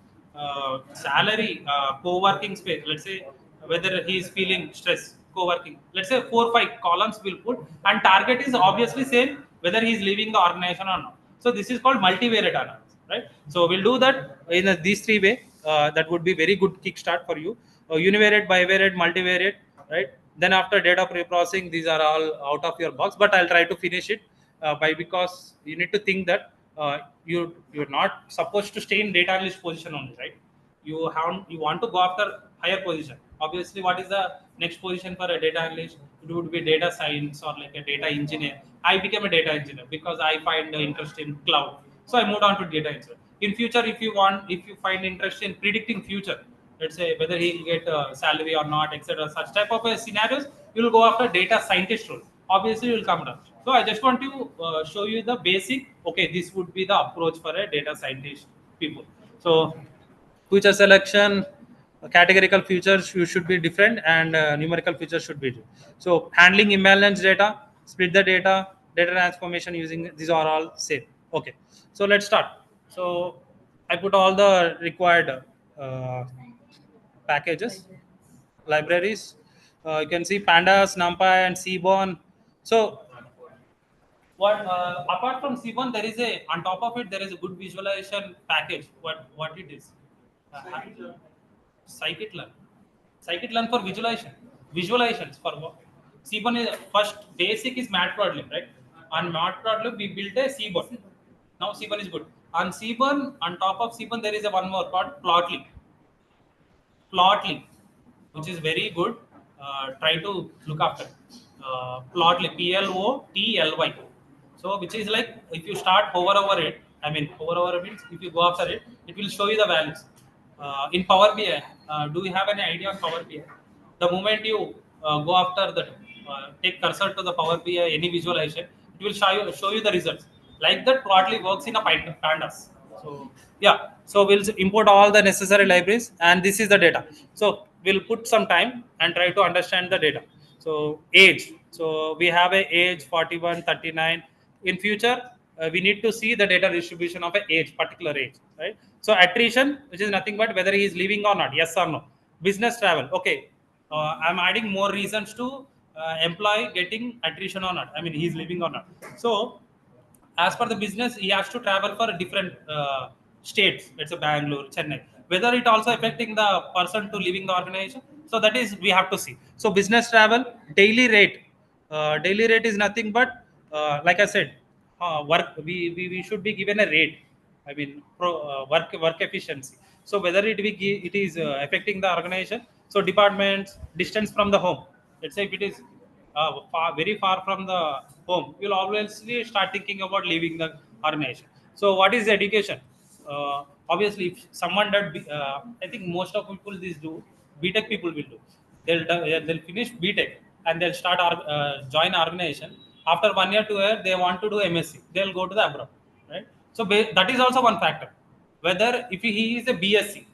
salary, co-working space. Let's say whether he is feeling stress, co-working. Let's say 4-5 columns will put, and target is obviously same whether he is leaving the organization or not. So this is called multivariate analysis, right? So we'll do that in these 3 way. That would be very good kickstart for you. Univariate, bivariate, multivariate, right? Then after data pre-processing, these are all out of your box, but I'll try to finish it because you need to think that you're not supposed to stay in data analyst position only, right? You want to go after higher position. Obviously, what is the next position for a data analyst? It would be data science or like a data engineer. I became a data engineer because I find the interest in cloud, so I moved on to data engineer. In future, if you find interest in predicting future, let's say whether he'll get a salary or not, etc., such type of scenarios, you will go after data scientist role. Obviously, you will come down. So I just want to show you the basic. Okay, this would be the approach for a data scientist people. So feature selection, categorical features you should be different, and numerical features should be different. So handling imbalanced data, split the data, data transformation using, these are all same. Okay, so let's start. So I put all the required packages, libraries. You can see pandas, numpy, and seaborn. So what apart from seaborn, there is a, on top of it there is a good visualization package. What it is? Scikit-learn. Scikit-learn for visualization. Visualizations for what? Seaborn is first basic is matplotlib, right? On matplotlib we built a seaborn. Now seaborn is good. On seaborn, on top of seaborn there is a one more called plotly. Plotly, which is very good. Try to look after Plotly, Plotly. So which is like if you start hover over it, I mean hover over means if you go after it, it will show you the values. In Power BI, do you have any idea on Power BI? The moment you go after the take cursor to the Power BI any visualization, it will show you the results. Like that, Plotly works in a pandas. So yeah, so we'll import all the necessary libraries, and this is the data. So we'll put some time and try to understand the data. So age, so we have a age 41, 39. In future, we need to see the data distribution of a age, particular age, right? So attrition, which is nothing but whether he is leaving or not, yes or no. Business travel, okay, I'm adding more reasons to employee getting attrition or not, I mean he's leaving or not. So as per the business, he has to travel for different states. Let's say Bangalore, Chennai. Whether it also affecting the person to leaving the organization. So that is we have to see. So business travel, daily rate. Daily rate is nothing but like I said, work. We should be given a rate. I mean work efficiency. So whether it is affecting the organization. So departments, distance from the home. Let's say if it is very far from the home, you'll obviously start thinking about leaving the organization. So what is education? Obviously if someone that I think most of people this do, btech people will do, they'll finish btech and they'll start join organization. After 1 year 2 year they want to do msc, they'll go to the abroad, right? So that is also one factor. Whether if he is a bsc,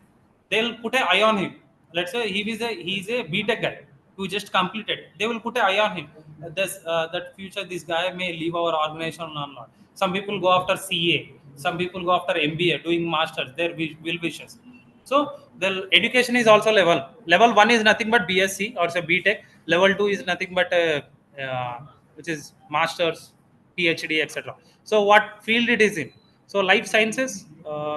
they'll put an eye on him. Let's say he's a btech guy who just completed, they will put an eye on him. That future this guy may leave our organization or not. Some people go after ca, some people go after mba doing masters, their will wishes. So the education is also level 1 is nothing but bsc or say btech. Level 2 is nothing but which is masters, phd, etc. So what field it is in? So life sciences,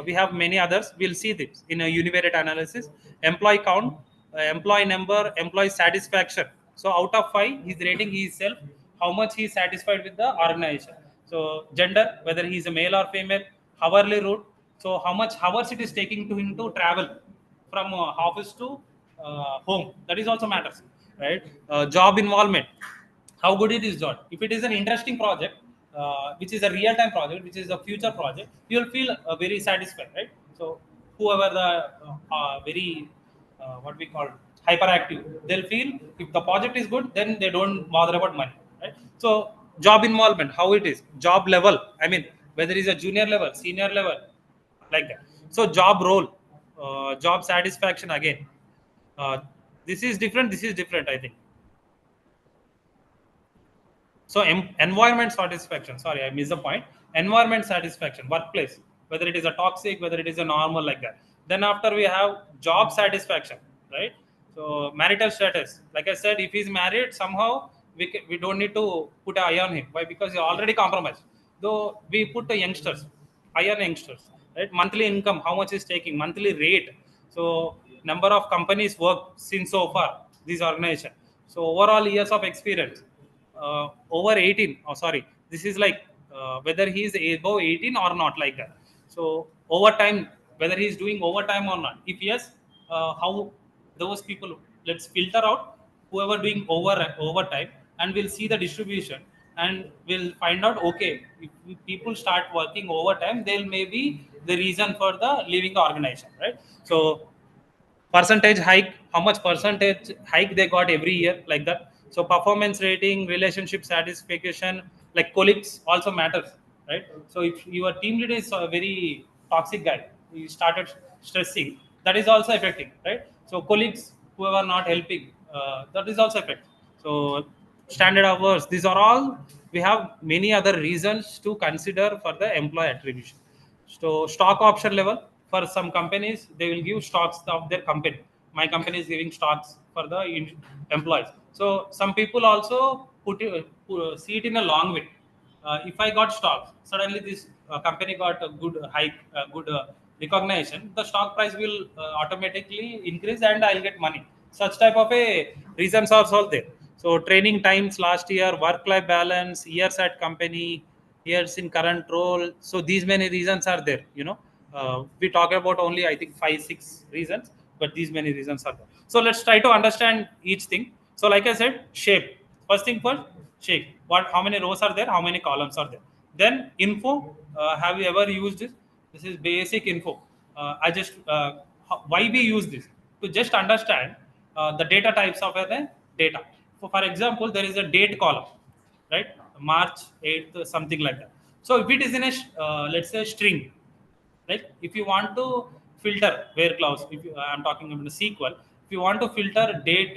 we have many others. We'll see this in a univariate analysis. Employee count, employee number, employee satisfaction. So out of 5, he's rating himself how much he is satisfied with the organization. So gender, whether he is a male or female, hourly route. So how much hours it is taking to him to travel from office to home. That is also matters, right? Job involvement, how good it is done. If it is an interesting project, which is a real-time project, which is a future project, you will feel very satisfied, right? So whoever the very what we call hyperactive, they'll feel if the project is good, then they don't bother about money, right? So job involvement, how it is, job level. I mean, whether it's a junior level, senior level, like that. So job role, job satisfaction again. This is different. This is different, I think. So environment satisfaction. Sorry, I missed the point. Environment satisfaction, workplace, whether it is a toxic, whether it is a normal, like that. Then after we have job satisfaction, right? So marital status, like I said, if he's married, somehow we don't need to put an eye on him. Why? Because he already compromised. Though we put the youngsters, eye on youngsters, right? Monthly income, how much is taking, monthly rate. So number of companies work since so far, this organization. So overall years of experience, over 18. Oh, sorry, this is like whether he is above 18 or not, like that. So overtime, whether he is doing overtime or not. If yes, how those people, let's filter out whoever doing overtime, and we'll see the distribution, and we'll find out, okay, if people start working overtime, they'll maybe the reason for the leaving the organization, right? So percentage hike, how much percentage hike they got every year, like that. So performance rating, relationship satisfaction, like colleagues also matters, right? So if your team leader is a very toxic guy, you started stressing, that is also affecting, right? So colleagues who are not helping, that is also affecting. So standard hours, these are all, we have many other reasons to consider for the employee attribution. So stock option level, for some companies they will give stocks of their company. My company is giving stocks for the employees. So some people also see it in a long way. If I got stocks, suddenly this company got a good hike, good recognition, the stock price will automatically increase and I'll get money. Such type of a reasons are also there. So training times last year, work-life balance, years at company, years in current role. So these many reasons are there. We talk about only I think 5 6 reasons, but these many reasons are there. So let's try to understand each thing. So like I said, shape. First thing first, shape. How many rows are there? How many columns are there? Then info. Have you ever used this? This is basic info. I just why we use this to just understand the data types of the data. So for example, there is a date column, right? March 8th, something like that. So if it is in a let's say string, right? If you want to filter where clause, if I'm talking about the SQL, if you want to filter date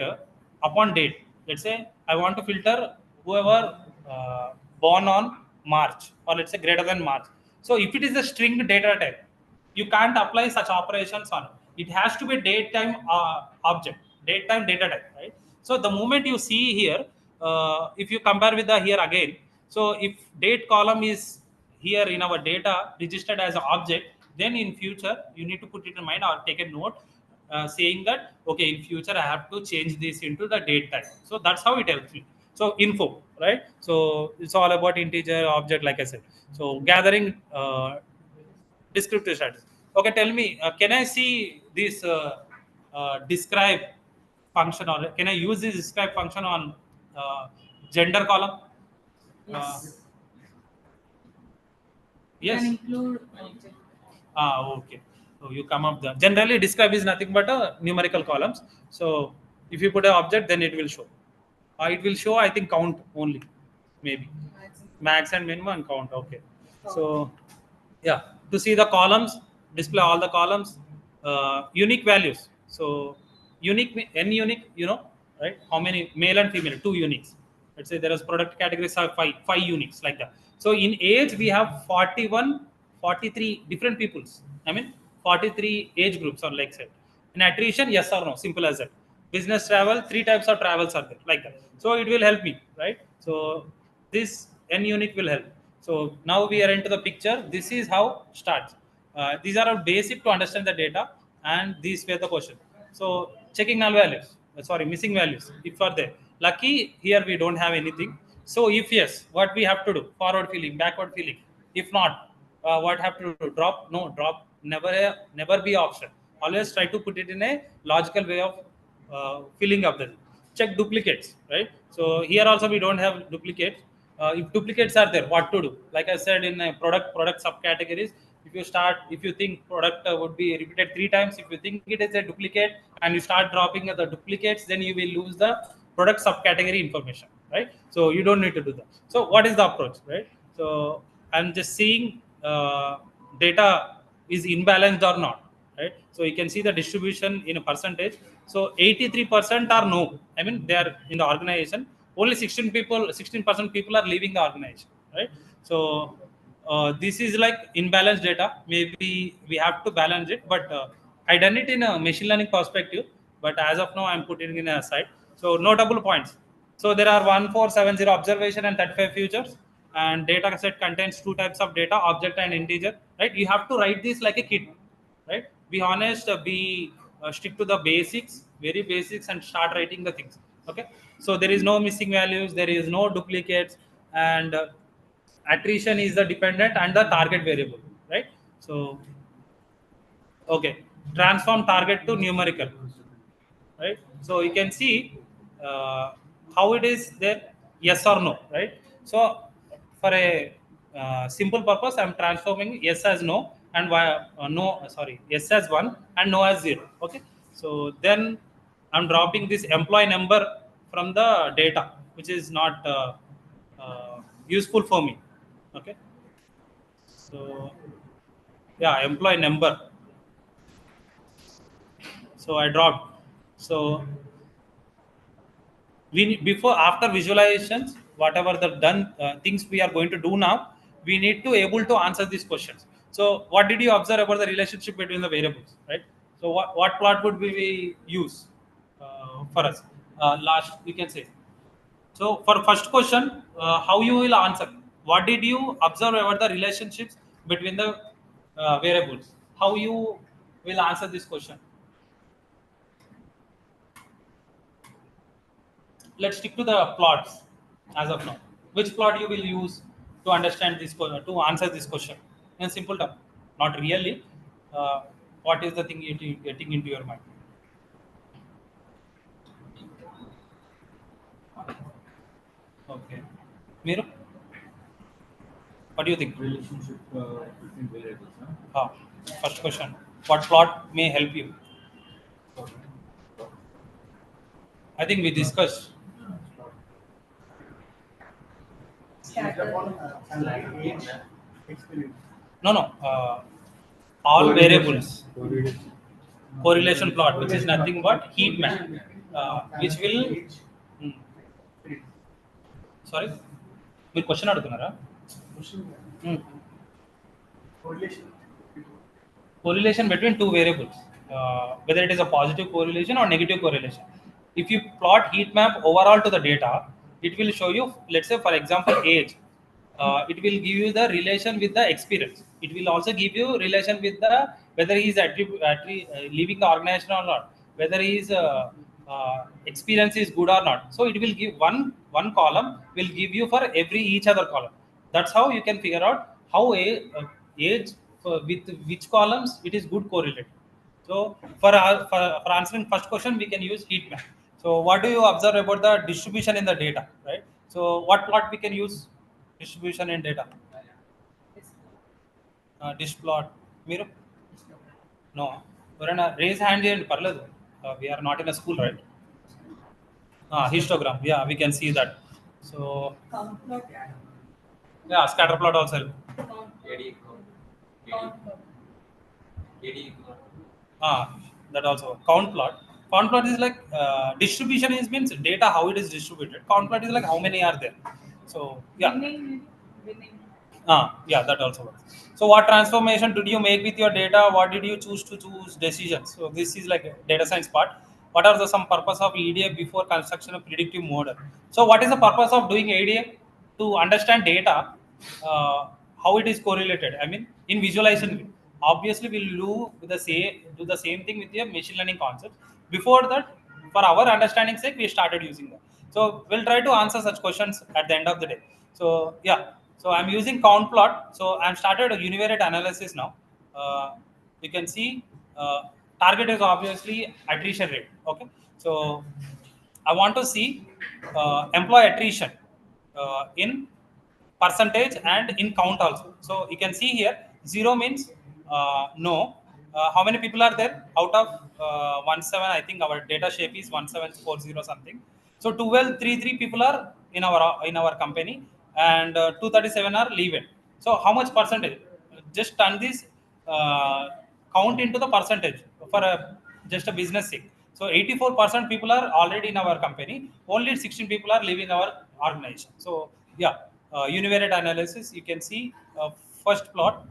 upon date, let's say I want to filter whoever uh, born on March, or let's say greater than March. So if it is a string data type, you can't apply such operations on it. It has to be date time object, date time data type, right? So the moment you see here, if you compare with the here again, so if date column is here in our data registered as an object, then in future you need to put it in mind or take a note, saying that okay, in future I have to change this into the date type. So that's how it helps me. So info, right? So it's all about integer object, like I said. So gathering descriptive status. Okay, tell me, can I see this describe function, or can I use this describe function on gender column? Uh, Yes. yes. Can include object. Okay. So you come up the generally describe is nothing but a numerical columns. So if you put an object, then it will show. It will show, I think, count only, maybe Maximum. max and minimum and count. Okay. Count. So yeah, to see the columns, display all the columns, unique values. So unique, n unique, right? How many male and female? Two uniques. Let's say there is product categories are five uniques, like that. So in age we have 41, 43 different peoples. I mean 43 age groups, or like said. In attrition, yes or no, simple as that. Business travel, three types of travels are there, like that. So it will help me, right? So this n unique will help. So now we are into the picture. This is how starts. These are all basic to understand the data, and these were the question. So checking null values, missing values if are there. Lucky here we don't have anything. So if yes, what we have to do? Forward filling, backward filling. If not, what have to do? Drop? No, drop. Never be option. Always try to put it in a logical way of filling up the check duplicates, right? So here also we don't have duplicates. If duplicates are there, what to do? Like I said, in a product subcategories, if you think product would be repeated 3 times, if you think it is a duplicate and you start dropping the duplicates, then you will lose the product subcategory information, right? So you don't need to do that. So what is the approach, right? So I'm just seeing data is imbalanced or not, right? So you can see the distribution in a percentage. So 83% are no. I mean they are in the organization. Only 16% people are leaving the organization, right? So this is like imbalanced data. Maybe we have to balance it, but I done it in a machine learning perspective. but as of now I'm putting in aside. So notable points. So there are 1470 observation and 35 futures, and data set contains two types of data, object and integer, right? You have to write this like a kit, right? Be honest, be stick to the basics, very basics, and start writing the things. Okay, so there is no missing values, there is no duplicates, and attrition is the dependent and the target variable, right? So okay, transform target to numerical, right? So you can see how it is there, yes or no, right? So for a simple purpose, I'm transforming yes as no and no, sorry, yes as one and no as zero. Okay, so then I'm dropping this employee number from the data, which is not useful for me. Okay, so yeah, employee number. So I dropped. So we before after visualizations, whatever the done things we are going to do now, we need to able to answer these questions. So what did you observe about the relationship between the variables, right? So what plot would we use for us? Last we can say. So for first question, how you will answer, what did you observe about the relationships between the variables, how you will answer this question? Let's stick to the plots as of now. Which plot you will use to understand this to answer this question in simple term? Not really. What is the thing getting into your mind? Okay, Miro, what do you think? Relationship between variables. First question. What plot may help you? I think we discussed. Scatter. Age, experience. No, no. All variables. Correlation plot, which is nothing but heat map, which will. Age, Hmm. experience. Sorry, మీరు question అడుగుతున్నారా? Question. Hmm. Correlation. Correlation between two variables, whether it is a positive correlation or negative correlation. If you plot heat map overall to the data, it will show you, let's say for example, age. It will give you the relation with the experience. It will also give you relation with the whether he is leaving the organization or not, whether his experience is good or not. So it will give one column will give you for every each other column. That's how you can figure out how age with which columns it is good correlated. So for answering first question, we can use heat map. So what do you observe about the distribution in the data, right? So what plot we can use distribution in data? Dish plot. Miro? No. ఎవరైనా raise hand చేయండి పర్లేదు. We are not in a school, right? Histogram. Yeah, we can see that. So Count plot. yeah, scatter plot also help. Count. AD, Count plot. AD, That also count plot. Count plot is like distribution is means data how it is distributed. Count plot is like how many are there. So yeah. Winning. Winning. Yeah, that also works. So what transformation did you make with your data? What did you choose to choose decisions? So this is like a data science part. What are the some purpose of EDA before construction of predictive model? So what is the purpose of doing EDA? To understand data, how it is correlated. I mean, in visualization, obviously we'll do the same thing with your machine learning concepts. Before that, for our understanding sake, we started using that. So we'll try to answer such questions at the end of the day. So yeah, so I'm using count plot. So I'm started a univariate analysis now. You can see target is obviously attrition rate. Okay, so I want to see employee attrition in percentage and in count also. So you can see here, 0 means no. How many people are there out of 17? I think our data shape is 1740 something. So 1233 people are in our company, and 237 are leaving. So how much percentage? Just turn this count into the percentage for just a business sake. So 84% people are already in our company. Only 16 people are leaving our organization. So yeah, univariate analysis. You can see first plot.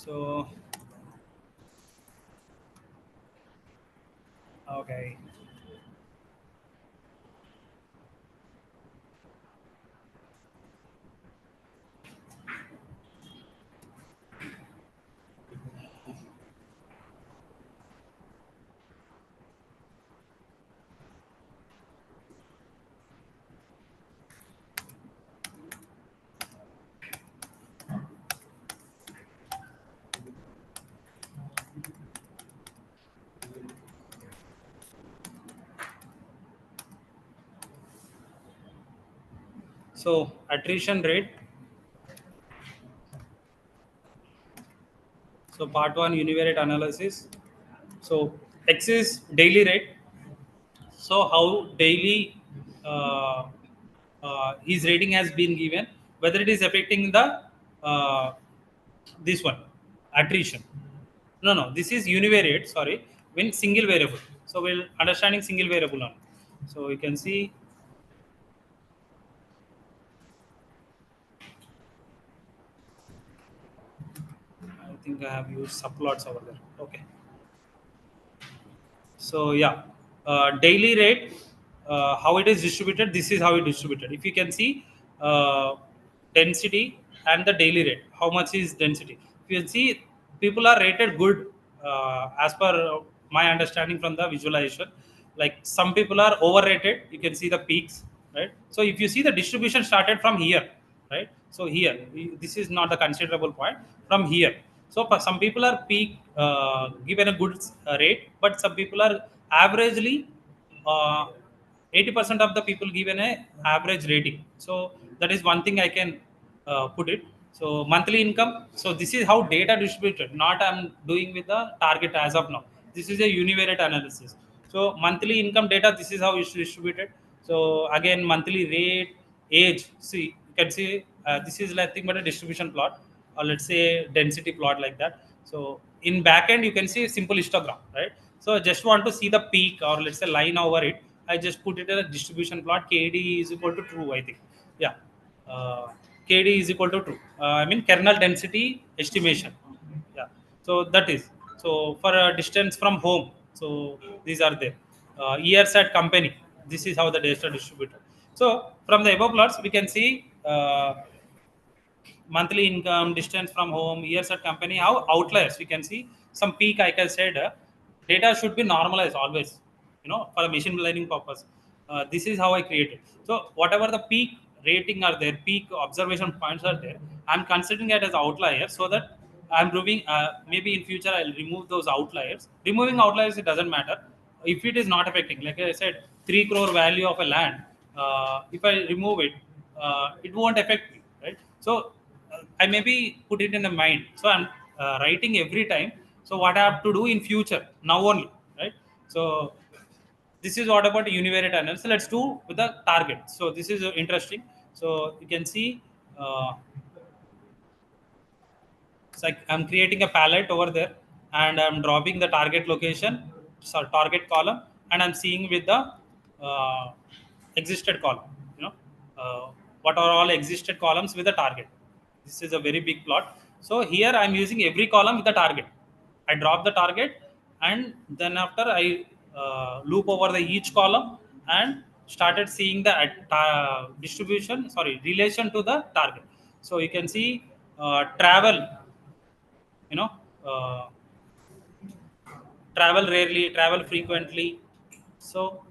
So, okay. So, attrition rate. So, part one univariate analysis. So, X is daily rate. So, how daily his rating has been given, whether it is affecting the this one attrition. No, no, this is univariate. Sorry, when single variable. So, we'll understanding single variable on. So, you can see. I think I have used subplots over there. Okay. So yeah, daily rate, how it is distributed. This is how it distributed. If you can see, density and the daily rate. How much is density? If you can see, people are rated good as per my understanding from the visualization. Like some people are overrated. You can see the peaks, right? So if you see the distribution started from here, right? So here, this is not the considerable point from here. So some people are peak given a good rate, but some people are averagely 80% of the people given a average rating. So that is one thing I can put it. So monthly income. So this is how data distributed. Not I'm doing with the target as of now. This is a univariate analysis. So monthly income data. This is how it's distributed. So again, monthly rate, age. See, you can see this is nothing but a distribution plot, or let's say density plot like that. So in backend, you can see a simple histogram, right? So I just want to see the peak or let's say line over it. I just put it in a distribution plot. KD is equal to true, I think. Yeah. Uh, KD is equal to true. I mean kernel density estimation. Yeah. So that is. So for a distance from home. So these are there. Years at company. This is how the data distributed. So from the above plots, we can see monthly income, distance from home, years at company, how outliers. We can see some peak. Like I said, data should be normalized always, for a machine learning purpose. This is how I created. So whatever the peak rating are there, peak observation points are there, I'm considering it as outlier so that I'm removing. Maybe in future I'll remove those outliers. Removing outliers, it doesn't matter if it is not affecting. Like I said, 3 crore value of a land. If I remove it, it won't affect me, right? So I maybe put it in the mind. So I'm writing every time. So what I have to do in future now only, right? So this is what about univariate analysis. Let's do with the target. So this is interesting. So you can see. It's like I'm creating a palette over there, and I'm dropping the target location, so target column, and I'm seeing with the uh, existed column. You know, what are all existed columns with the target. This is a very big plot. So here I'm using every column with the target. I drop the target, and then after I loop over the each column and started seeing the distribution. Sorry, relation to the target. So you can see travel, you know uh, travel rarely, travel frequently. So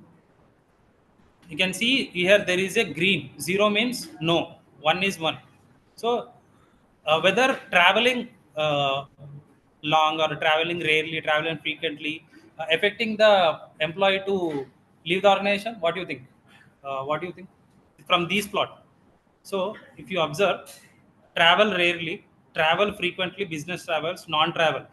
you can see here there is a green. Zero means no, one is one. So whether traveling long or traveling rarely, traveling frequently, affecting the employee to leave the organization. What do you think? What do you think from these plot? So if you observe, travel rarely, travel frequently, business travels, non-travel.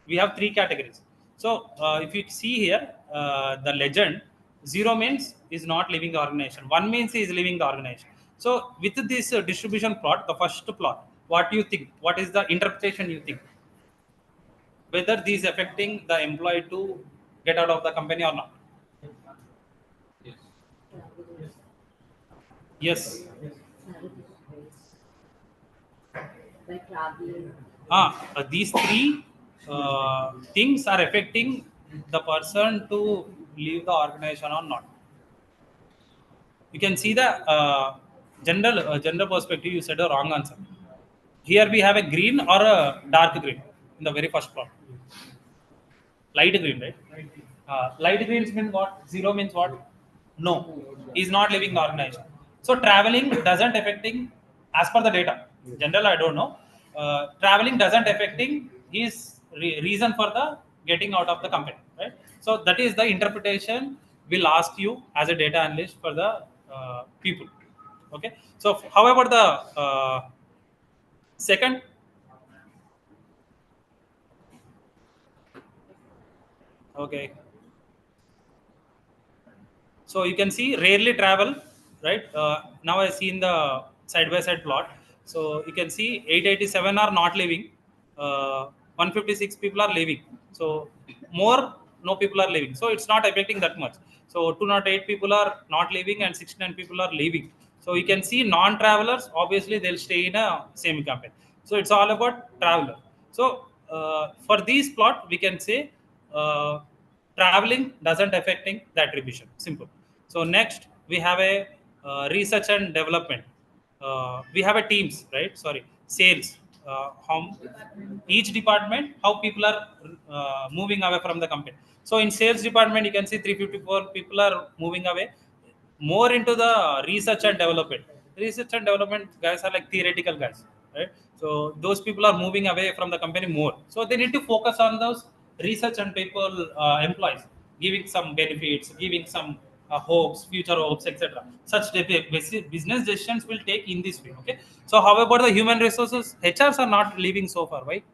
We have three categories. So if you see here, the legend, zero means is not leaving the organization. One means he is leaving the organization. So with this distribution plot, the first plot, what do you think? What is the interpretation you think? Whether these affecting the employee to get out of the company or not? Yes. Yes. Like traveling. These three things are affecting the person to leave the organization or not. You can see the general perspective. You said a wrong answer. Here we have a green or a dark green in the very first plot. Light green, right? Light greens means what? Zero means what? No, he's not leaving the organization. So traveling doesn't affecting as per the data. General, I don't know. Traveling doesn't affecting his reason for the getting out of the company, right? So that is the interpretation we'll ask you as a data analyst for the people. Okay. So how about the second? Okay. So you can see rarely travel, right? Now I see in the side by side plot. So you can see 887 are not leaving, 156 people are leaving. So more no people are leaving. So it's not affecting that much. So 208 people are not leaving and 69 people are leaving. So you can see non-travelers obviously they'll stay in a same campaign. So it's all about traveler. So for these plot we can say traveling doesn't affecting the attribution. Simple. So next we have a research and development. We have a teams, right? Sorry, sales. How each department, how people are moving away from the company. So in sales department, you can see 354 people are moving away more into the research and development. Research and development guys are like theoretical guys, right? So those people are moving away from the company more. So they need to focus on those research and people employees, giving some benefits, giving some hopes, future hopes, etc. Such business decisions will take in this way. Okay. So how about the human resources? HRs are not leaving so far, right?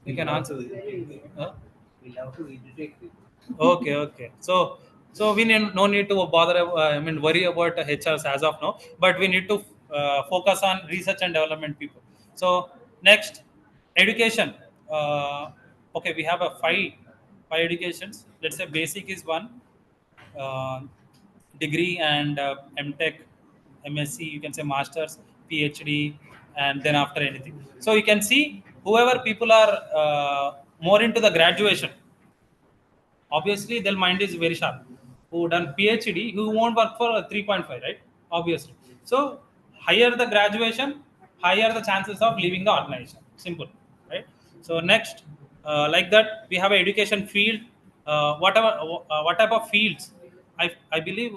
You can answer. Huh? We'll have to irritate people. Okay, okay. So we need no need to bother. I mean, worry about HRs as of now, but we need to focus on research and development people. So next, education. Okay, we have a five educations. Let's say basic is one, uh, degree and MTech, MSc. You can say masters, PhD, and then after anything. So you can see whoever people are more into the graduation, obviously their mind is very sharp. Who done PhD, who won't work for a 3.5, right? Obviously. So higher the graduation, higher the chances of leaving the organization. Simple, right? So next, like that we have an education field. Whatever what type of fields? I believe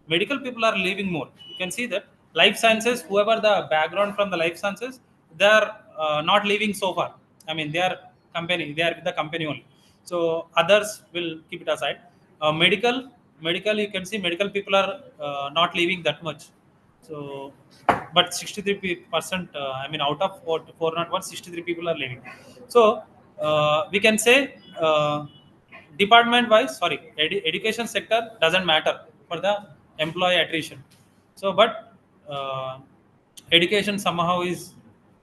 medical people are leaving more. You can see that life sciences, whoever the background from the life sciences, they are not leaving so far. I mean, they are company, they are with the company only. So others will keep it aside. Medical, you can see medical people are not leaving that much. So but 63%, I mean, out of 401, 63 people are leaving. So we can say department wise, sorry, education sector doesn't matter for the employee attrition. So but education somehow is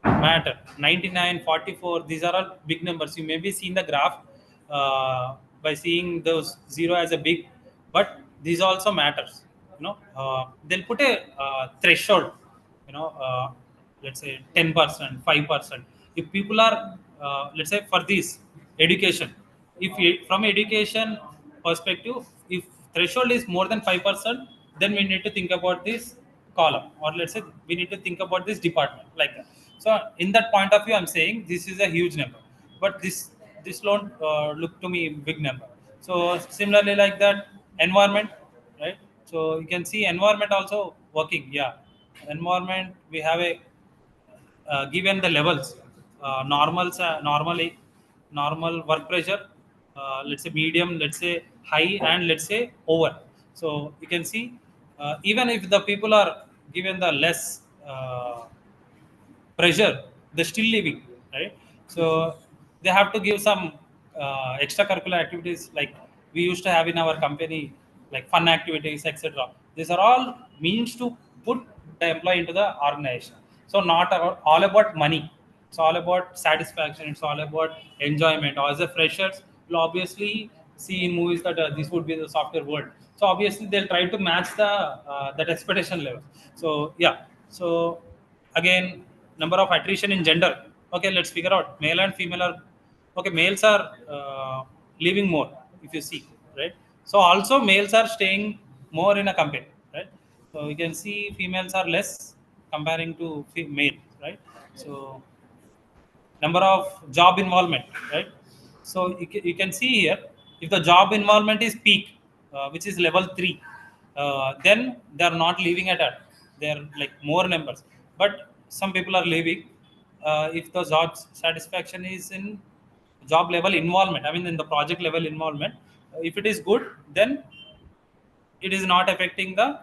matter. 99, 44, these are all big numbers. You may be seeing the graph by seeing those zero as a big, but these also matters. They'll put a threshold, you know uh, let's say 10%, 5%. If people are let's say for this education, if from education perspective, if threshold is more than 5%, then we need to think about this column, or let's say we need to think about this department, like that. So in that point of view, I'm saying this is a huge number, but this don't look to me big number. So similarly, like that, environment, right? So you can see environment also working. Yeah, environment, we have a given the levels, normally normal work pressure, let's say medium, let's say high, and let's say over. So you can see even if the people are given the less pressure, they're still living, right? So they have to give some extracurricular activities, like we used to have in our company, like fun activities, etc. These are all means to put the employee into the organization. So not all about money. It's all about satisfaction, it's all about enjoyment. Or as a freshers, will obviously see in movies that this would be the software world. So obviously they'll try to match the that expectation level. So yeah. So again, number of attrition in gender. Okay, let's figure out male and female are okay. Males are leaving more if you see, right? So also males are staying more in a company, right? So you can see females are less comparing to male, right? So number of job involvement, right? So you can see here, if the job involvement is peak, which is level 3, then they are not leaving at all. They are like more numbers, but some people are leaving. If the job satisfaction is in job level involvement, I mean in the project level involvement, if it is good, then it is not affecting the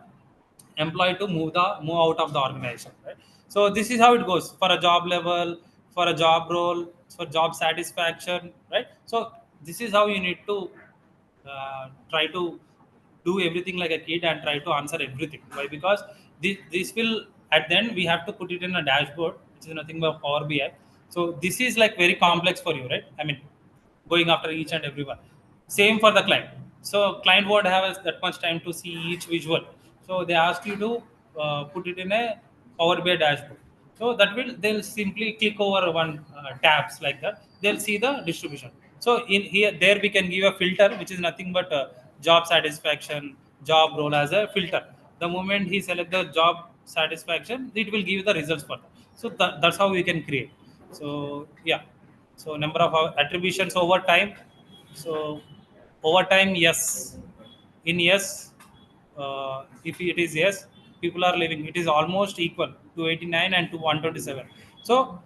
employee to move out of the organization, right? So this is how it goes for a job level, for a job role, for job satisfaction, right? So this is how you need to try to do everything like a kid and try to answer everything. Why? Because this will, at the end we have to put it in a dashboard, which is nothing but Power BI. So this is like very complex for you, right? I mean, going after each and every one. Same for the client. So client won't have that much time to see each visual. So they ask you to put it in a Power BI dashboard. So that will, they'll simply click over one tabs like that. They'll see the distribution. So in here, there we can give a filter, which is nothing but job satisfaction, job role as a filter. The moment he select the job satisfaction, it will give the results for that. So that's how we can create. So yeah. So number of attributions over time. So over time, yes. In yes, if it is yes, people are leaving. It is almost equal to 89 and to 127. So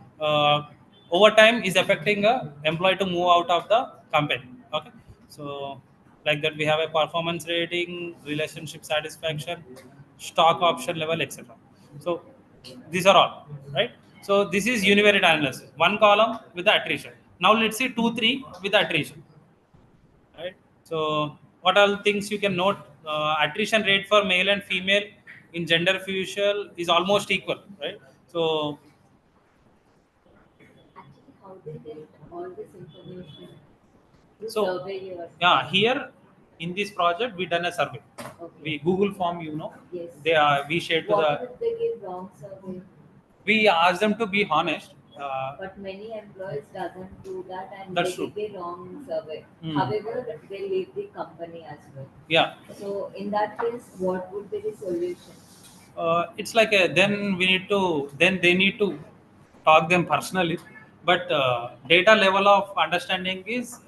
over time is affecting a employee to move out of the company. Okay. So like that, we have a performance rating, relationship satisfaction, stock option level, etc. So these are all right. So this is univariate analysis. One column with the attrition. Now let's see 2, 3 with the attrition. Right. So what all things you can note? Attrition rate for male and female in gender fusion is almost equal, right? So Actually, how they get all this information? The so survey you are yeah, here in this project we done a survey. okay. We Google form, Yes. they are we shared to What the. if they give wrong survey? We asked them to be honest. But many employees doesn't do that and That's they true. give a wrong survey. Hmm. However, they leave the company as well. Yeah. So in that case, what would be the solution? It's like then we need to, then they need to talk them personally, but data level of understanding is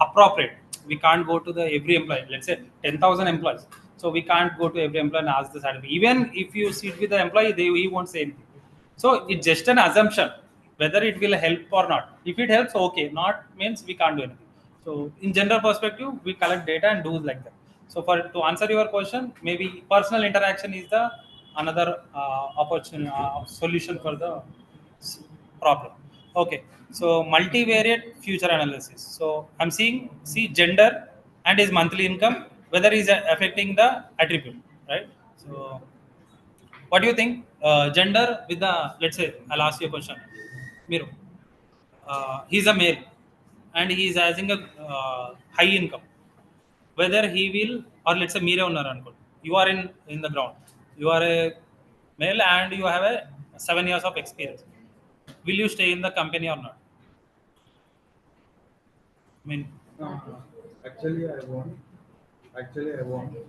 appropriate. We can't go to the every employee, let's say 10,000 employees, so we can't go to every employee and ask the salary. Even if you sit with the employee, he won't say anything. So it's just an assumption whether it will help or not. If it helps, okay, not means we can't do anything. So in general perspective, we collect data and do like that. So for to answer your question, maybe personal interaction is the another opportunity solution for the problem. Okay, so multivariate future analysis. So I'm see gender and his monthly income, whether is affecting the attribute, right? So what do you think? Gender with the, let's say I'll ask you a question, Miru. He's a male and he is having a high income. Whether he will, or let's say mere owner uncle, you are in the ground, you are a male and you have a 7 years of experience. Will you stay in the company or not? I mean, Uh, actually, I won't. Actually, I won't yeah.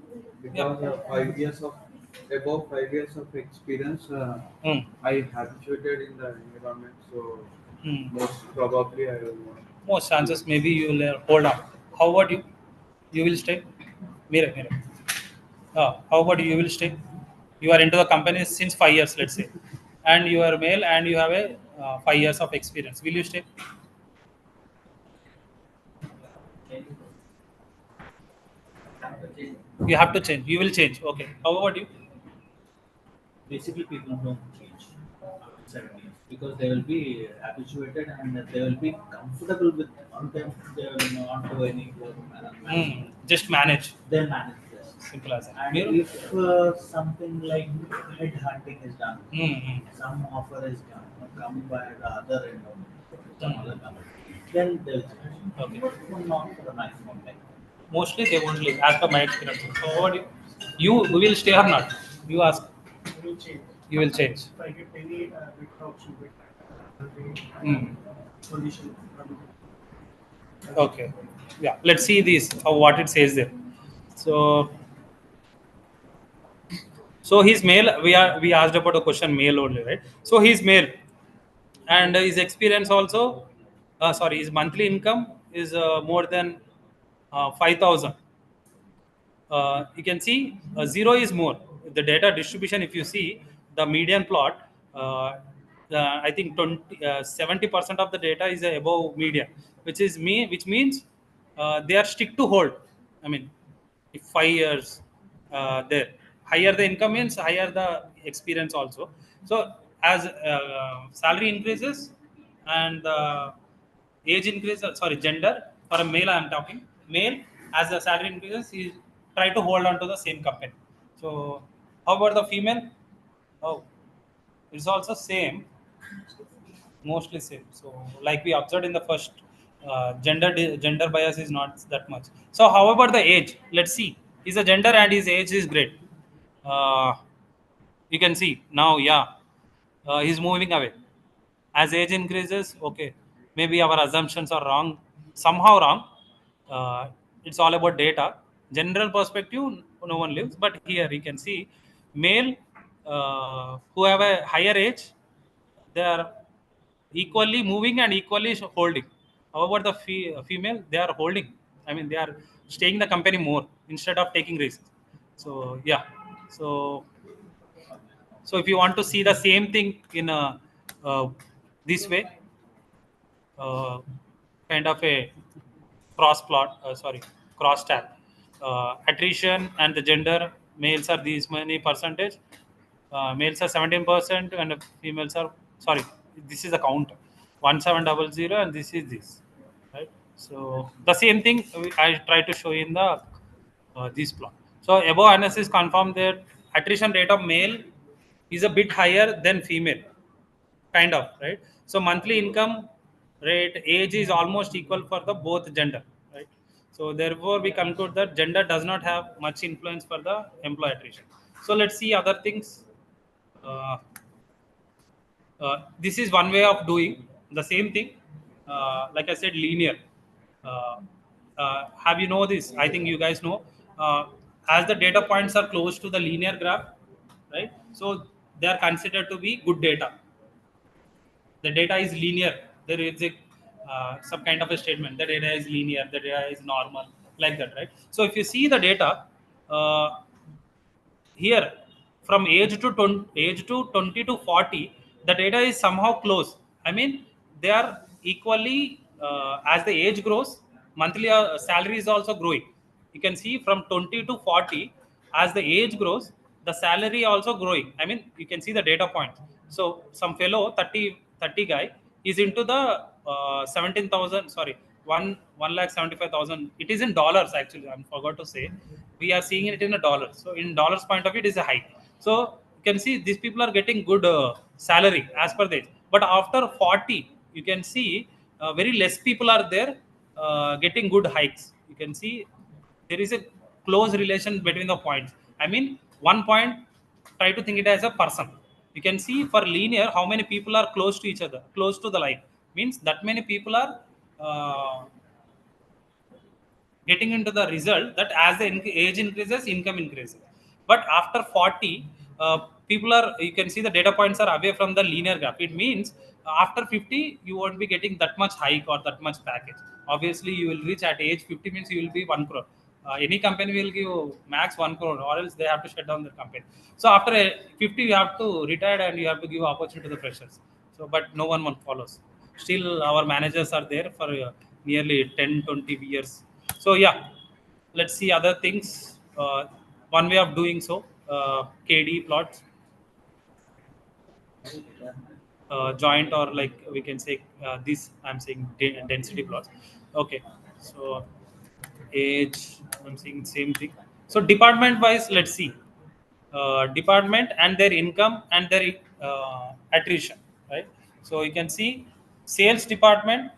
because 5 years of above 5 years of experience, Mm. I habituated in the environment. So Mm. most probably I will want. Most chances maybe you will hold on. How about you? You will stay? Mira. How about you? You will stay? You are into the company since 5 years, let's say, and you are male and you have a 5 years of experience. Will you stay? You have to change. You will change. Okay. How about you? Basically, people don't change after 7 years because they will be habituated and they will be comfortable with on them. They will not do any work management. Just manage. They manage this. Simple as that. And Mira? if something like head hunting is done, some offer is come by the other end of some other company, then they'll change. Okay. But not for the maximum time. Mostly they won't leave, as per my experience. So what you will stay or not? You ask. Will change. You will change. If I get any bit option, bit Hmm. position. Okay. Yeah. Let's see this. What it says there. So. So he's male. We asked about a question male only, right? So he's male, and his experience also. Sorry, his monthly income is more than 5,000. You can see zero is more. The data distribution, if you see the median plot, I think 70% of the data is above median, which means they are stick to hold. I mean, if 5 years there, higher the income means higher the experience also. So as salary increases and age increase, sorry, gender, for a male I am talking, male, as the salary increases he try to hold on to the same company. So how about the female? Oh, it's also same, mostly same. So like we observed in the first, gender bias is not that much. So how about the age? Let's see, his a gender and his age is great. uh, you can see now, yeah, he's moving away as age increases. Okay, maybe our assumptions are wrong, somehow wrong. It's all about data. General perspective, no one lives, but here you can see male who have a higher age, they are equally moving and equally holding. However, the female, they are holding, I mean they are staying the company more instead of taking risks. So yeah. So if you want to see the same thing in a this way, uh, kind of a cross plot, sorry, cross tab, attrition and the gender, males are these many percentage, males are 17% and females are, sorry, this is the count 1700, and this is this, right? So the same thing I try to show in the this plot. So above analysis confirm that attrition rate of male is a bit higher than female, kind of, right? So monthly income rate, age is almost equal for the both gender, right? So therefore we conclude that gender does not have much influence for the employee attrition. So let's see other things. uh, this is one way of doing the same thing. Like I said, linear. uh, have you know this? I think you guys know. As the data points are close to the linear graph, right? So they are considered to be good data. The data is linear. There is a some kind of a statement. The data is linear. The data is normal, like that, right? So if you see the data, uh, here from age to 20 to 40, the data is somehow close. I mean they are equally, as the age grows, monthly salary is also growing. You can see from 20 to 40, as the age grows, the salary also growing. I mean you can see the data points. So some fellow 30 guy is into the 17,000, sorry, 1,75,000. It is in dollars actually, I forgot to say. We are seeing it in a dollar. So in dollars point of view, it is a high. So you can see these people are getting good salary as per this. But after 40, you can see very less people are there getting good hikes. You can see there is a close relation between the points. I mean, one point, try to think it as a person. You can see for linear how many people are close to each other, close to the line. Means that many people are getting into the result that as the age increases, income increases. But after 40, people are, you can see the data points are away from the linear graph. It means after 50 you won't be getting that much hike or that much package. Obviously you will reach at age 50 means you will be 1 crore. Any company will give max 1 crore, or else they have to shut down their company. So after 50 you have to retire and you have to give opportunity to the freshers. So but no one follows. Still our managers are there for nearly 10-20 years. So yeah, let's see other things. One way of doing so, KD plots, joint, or like we can say this. I'm saying density plots. Okay, so age. I'm saying same thing. So department wise, let's see. Department and their income and their attrition, right? So you can see sales department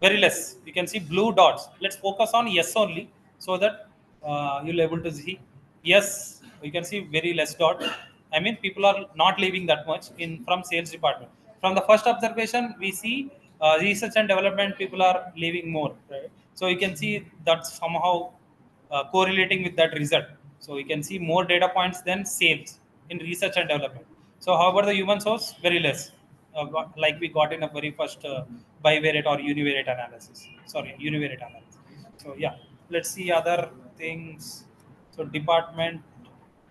very less. You can see blue dots. Let's focus on yes only, so that you'll able to see yes. You can see very less dot. I mean, people are not leaving that much in from sales department. From the first observation, we see research and development people are leaving more, right? So you can see that somehow correlating with that result. So you can see more data points than sales in research and development. So however, the human source very less, like we got in a very first bivariate or univariate analysis. Sorry, univariate analysis. So yeah, let's see other things. So department,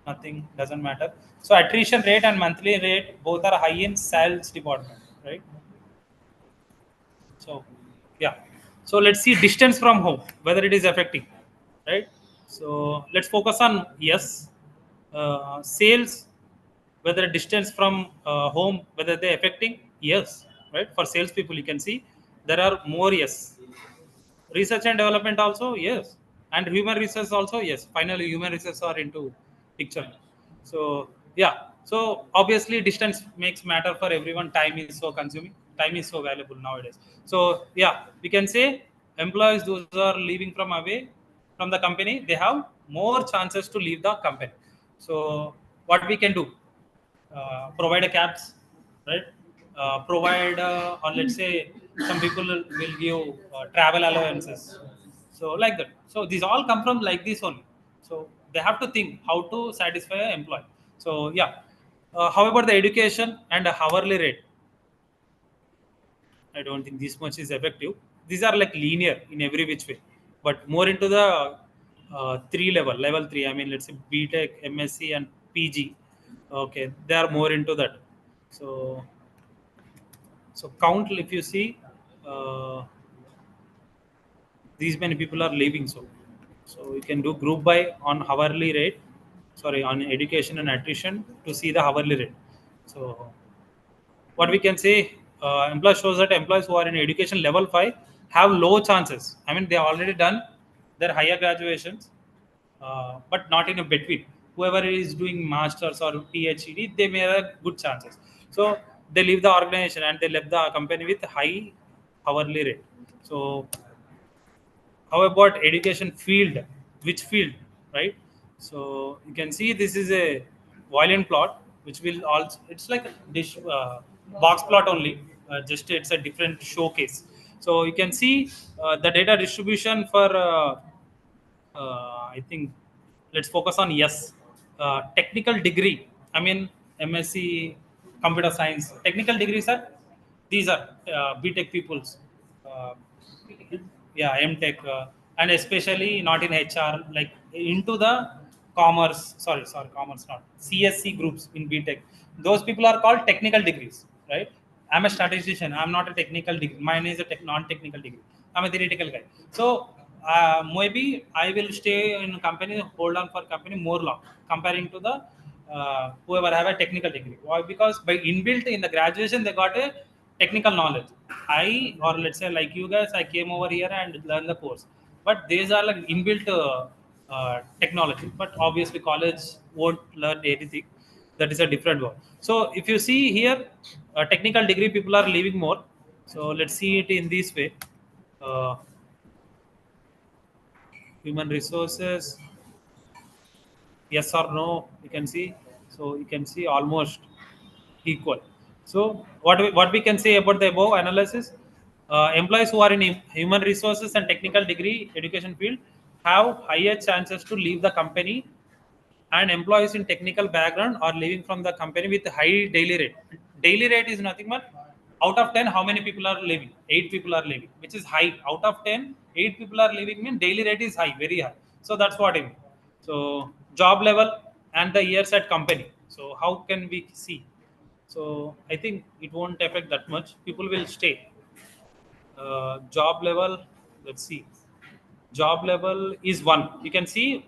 nothing, doesn't matter. So attrition rate and monthly rate both are high in sales department, right? So yeah, so let's see distance from home, whether it is affecting, right? So let's focus on yes, sales, whether distance from home, whether they're affecting, yes, right? For salespeople, you can see there are more yes. Research and development also yes, and human research also yes. Finally, human research are into picture. So yeah, so obviously distance makes matter for everyone. Time is so consuming. Time is so valuable nowadays. So yeah, we can say employees those who are leaving from away from the company, they have more chances to leave the company. So what we can do? Provide a cabs, right? Provide, or let's say, some people will give travel allowances. So like that. So these all come from like this only. So they have to think how to satisfy an employee. So yeah. However, the education and a hourly rate, I don't think this much is effective. These are like linear in every which way, but more into the level three. I mean, let's say BTech, MSc, and PG. Okay, they are more into that. So, so count if you see, uh, these many people are leaving. So you can do group by on hourly rate. Sorry, on education and attrition to see the hourly rate. So what we can say, employer shows that employees who are in education level 5 have low chances. I mean, they have already done their higher graduations, but not in a between. Whoever is doing masters or PhD, they may have good chances. So they leave the organization and they left the company with high hourly rate. So how about education field? Which field, right? So you can see this is a violin plot, which will also, it's like a dish box plot only, just it's a different showcase. So you can see the data distribution for I think let's focus on yes. Technical degree. I mean MSc computer science. Technical degrees are these are BTech peoples. Uh, yeah, MTech, and especially not in HR, like into the commerce. Sorry, commerce not CSC groups in BTech. Those people are called technical degrees, right? I'm a statistician. I'm not a technical degree. Mine is a non-technical degree. I'm a theoretical guy. So maybe I will stay in a company, hold on for company more long, comparing to the whoever have a technical degree. Why? Because by inbuilt in the graduation they got a technical knowledge. I, or let's say like you guys, I came over here and learned the course. But these are like inbuilt technology. But obviously college won't learn anything. That is a different one. So if you see here, technical degree people are leaving more. So let's see it in this way. Uh, Human resources, yes or no, you can see. So you can see almost equal. So what we can say about the above analysis, employees who are in human resources and technical degree education field have higher chances to leave the company, and employees in technical background are leaving from the company with high daily rate. Daily rate is nothing but out of 10, how many people are leaving? 8 people are leaving, which is high. Out of 10, 8 people are leaving mean daily rate is high, very high. So that's what I mean. So job level and the years at company. So how can we see? So I think it won't affect that much. People will stay. Job level, let's see. Job level is 1. You can see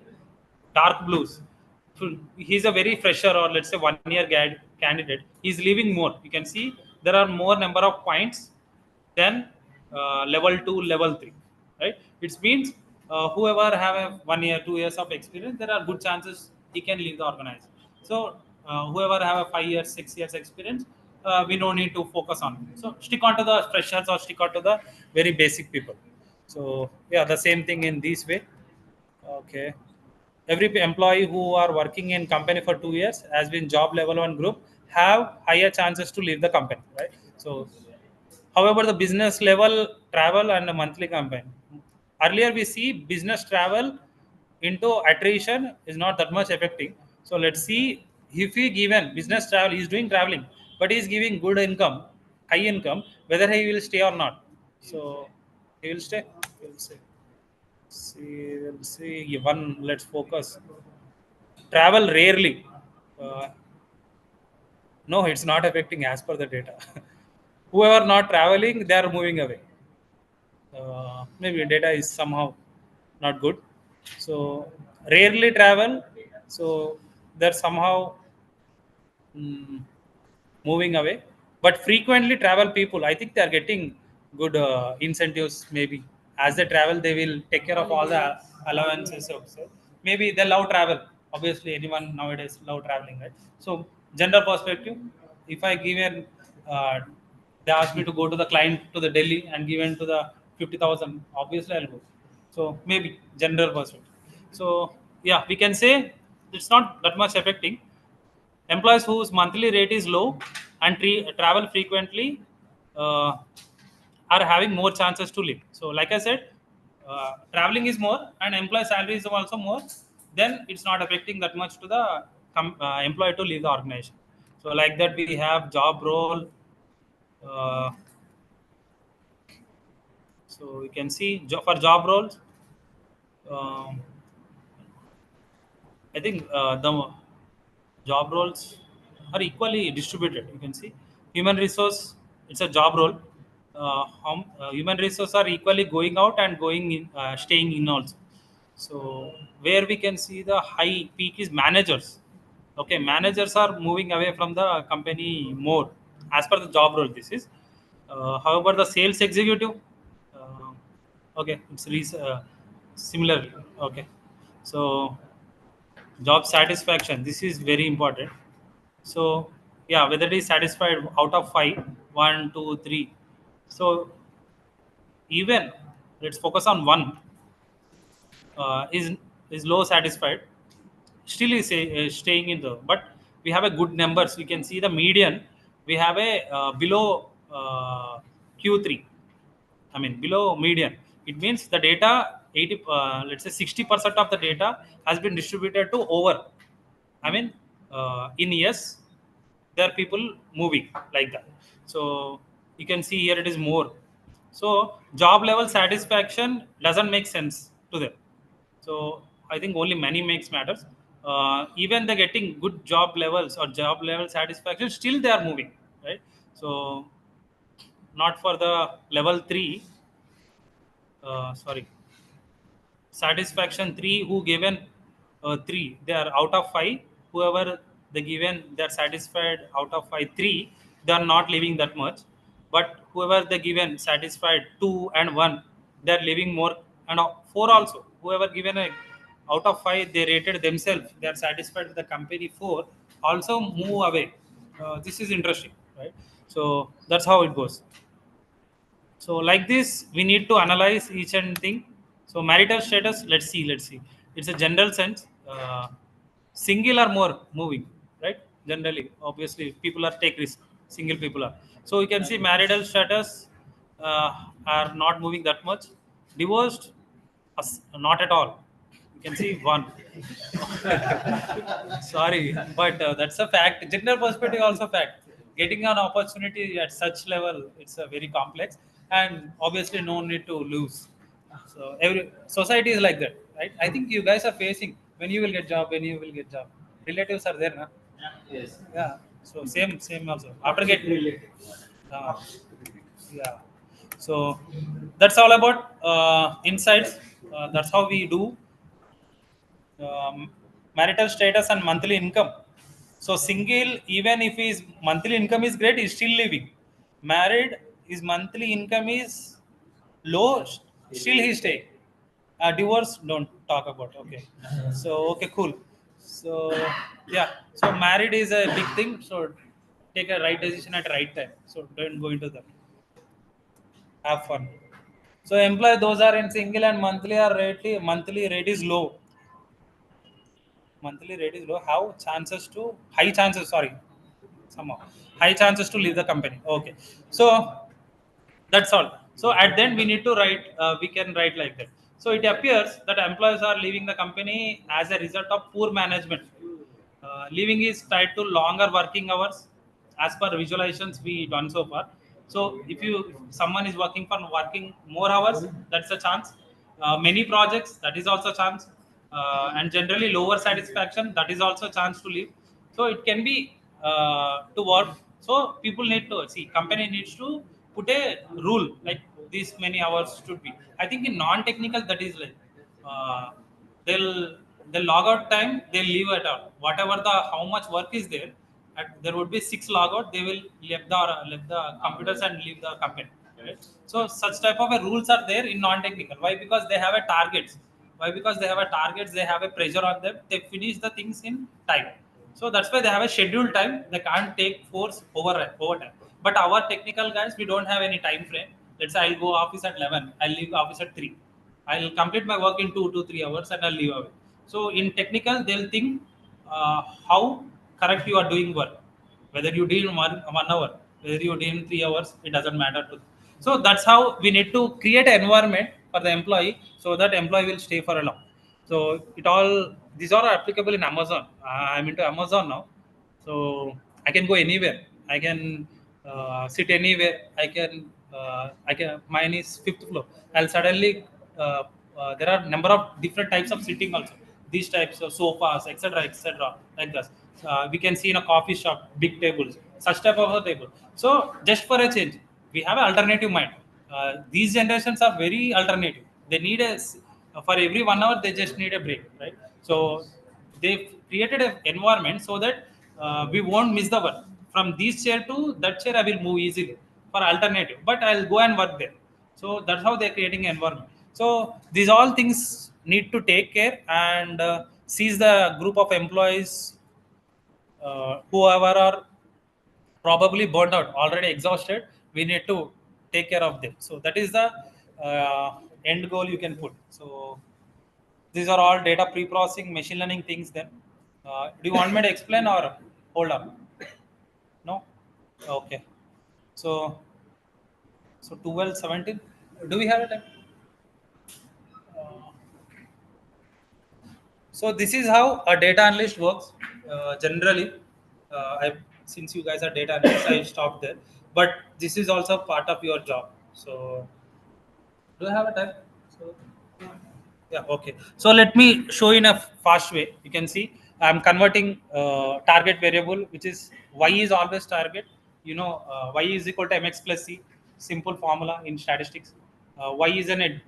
dark blues. So he's a very fresher, or let's say 1 year candidate. He's leaving more. You can see there are more number of points than level 2, level 3, right? It means whoever have a 1 year, 2 years of experience, there are good chances he can leave the organization. So whoever have a 5 years, 6 years experience, we don't need to focus on. So stick on to the freshers or stick on to the very basic people. So yeah, the same thing in this way. Okay. every employee who are working in company for 2 years has been job level 1 group have higher chances to leave the company, right? So however, the business level travel and the monthly campaign. Earlier, we see business travel into attrition is not that much affecting. So let's see if he given business travel, he's doing traveling, but he's giving good income, high income, whether he will stay or not. So he will stay. He will stay. See, we'll see. One, let's focus. Travel rarely. Uh, no, it's not affecting as per the data. Whoever not traveling, they are moving away. Maybe data is somehow not good. So rarely travel. So they're somehow mm, moving away. But frequently travel people, I think they are getting good incentives. Maybe as they travel, they will take care of all the allowances also. Maybe they love travel. Obviously, anyone nowadays love traveling, right? So gender perspective, if I give an they ask me to go to the client to the Delhi and given to the 50,000. Obviously, I'll go. So maybe general perspective. So yeah, we can say it's not that much affecting. Employees whose monthly rate is low and travel frequently uh, are having more chances to live. So, like I said, traveling is more and employee salary is also more. Then it's not affecting that much to the employee to leave the organization. So, like that, we have job role. Uh, so, you can see for job roles. Um, I think the job roles are equally distributed. You can see human resource, it's a job role. Human resource are equally going out and going in, staying in also. So where we can see the high peak is managers. Okay, managers are moving away from the company more as per the job role. This is, however, the sales executive. Okay, it's similar. Okay, so job satisfaction. This is very important. So yeah, whether it is satisfied out of five, one, two, three. So even let's focus on one uh, is is low satisfied. Still is staying in the, but we have a good numbers. We can see the median. We have a below Q3. I mean below median. It means the data 80, let's say 60% of the data has been distributed to over. I mean, in yes, there are people moving like that. So you can see here it is more. So job level satisfaction doesn't make sense to them. So I think only money makes matters. Even they're getting good job levels or job level satisfaction, still they are moving, right? So not for the level three. Sorry, satisfaction 3 who given 3 they are out of 5, whoever they given they are satisfied out of 5 3, they are not living that much, but whoever they given satisfied 2 and 1, they are living more, and 4 also, whoever given a out of 5 they rated themselves they are satisfied with the company 4 also move away. This is interesting, right? So that's how it goes. So like this, we need to analyze each and thing. So marital status, let's see. It's a general sense. Single or more moving, right? Generally, obviously, people are take risk. Single people are. So you can see marital status are not moving that much. Divorced, not at all. You can see one. Sorry, but that's a fact. Gender perspective also fact. Getting an opportunity at such level, it's a very complex, and obviously no need to lose. So every society is like that, right? I think you guys are facing when you will get job, when you will get job. Relatives are there, na? Yes. Yeah. So same also. After get Related. uh, yeah. So that's all about insights. That's how we do marital status and monthly income. So single, even if his monthly income is great, he's still living. Married, his monthly income is low, still he stay. Divorce, don't talk about. Okay. So okay, cool. So yeah, so married is a big thing. So take a right decision at right time. So don't go into that. Have fun. So employ those are in single and monthly rate is low. monthly rate is low, have chances to high chances. Sorry, somehow high chances to leave the company. Okay, so that's all. So at then we need to write. We can write like that. So it appears that employees are leaving the company as a result of poor management. Leaving is tied to longer working hours, as per visualizations we done so far. So if someone is working more hours, that's a chance. Many projects, that is also a chance. And generally lower satisfaction, that is also a chance to leave. So it can be to work. So people need to see, company needs to put a rule like these many hours should be. I think in non-technical, that is like uh, they'll they'll log out time, they'll leave it out whatever the how much work is there. There would be 6 logout, they will leave the computers and leave the company, right? So such type of a rules are there in non-technical. Why? Because they have a targets. Why? Because they have a targets, they have a pressure on them, they finish the things in time. So that's why they have a scheduled time, they can't take force over time. But our technical guys, we don't have any time frame. Let's say I'll go office at 11, I'll leave office at 3, I'll complete my work in 2 to 3 hours and I'll leave away. So in technical, they'll think how correct you are doing work. Whether you did in 1 hour, whether you did in 3 hours, it doesn't matter to. So that's how we need to create an environment for the employee so that employee will stay for a long. So it all these are applicable in Amazon. I'm into Amazon now, so I can go anywhere. I can sit anywhere. I can. Mine is fifth floor. I'll suddenly. There are number of different types of sitting also. These types of sofas, etc., etc. Like this. We can see in a coffee shop, big tables, such type of a table. So just for a change, we have an alternative mind. These generations are very alternative. They need for every 1 hour they just need a break, right? So they've created an environment so that we won't miss the work. From this chair to that chair, I will move easily for alternative, but I'll go and work there. So that's how they're creating an environment. So these all things need to take care and seize the group of employees whoever are probably burned out, already exhausted. We need to take care of them. So that is the end goal you can put. So these are all data pre-processing, machine learning things. Then, do you want me to explain or hold on? No. Okay. So 12:17. Do we have a time? So this is how a data analyst works. Generally, since you guys are data analysts, I stopped there. But this is also part of your job. So do I have a time? So yeah, okay. So let me show in a fast way. You can see I'm converting target variable, which is y is always target. Y is equal to mx plus c. Simple formula in statistics. Y is an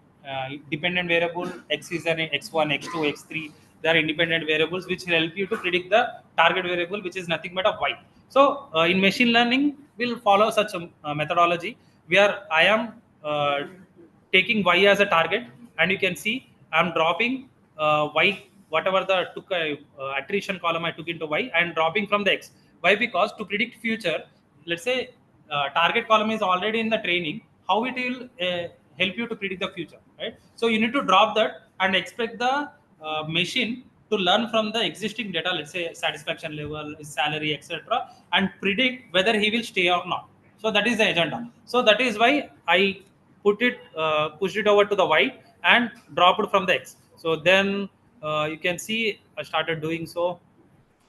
dependent variable. X is an x1, x2, x3. They are independent variables which will help you to predict the target variable, which is nothing but a y. So in machine learning, we'll follow such a methodology where I am taking y as a target, and you can see I'm dropping y, whatever the took attrition column I took into y, and dropping from the x. Why? Because to predict future, let's say target column is already in the training, how it will help you to predict the future, right? So you need to drop that and expect the machine to learn from the existing data, let's say satisfaction level, his salary, etc., and predict whether he will stay or not. So that is the agenda. So that is why I pushed it over to the y and dropped it from the x. So then you can see I started doing so.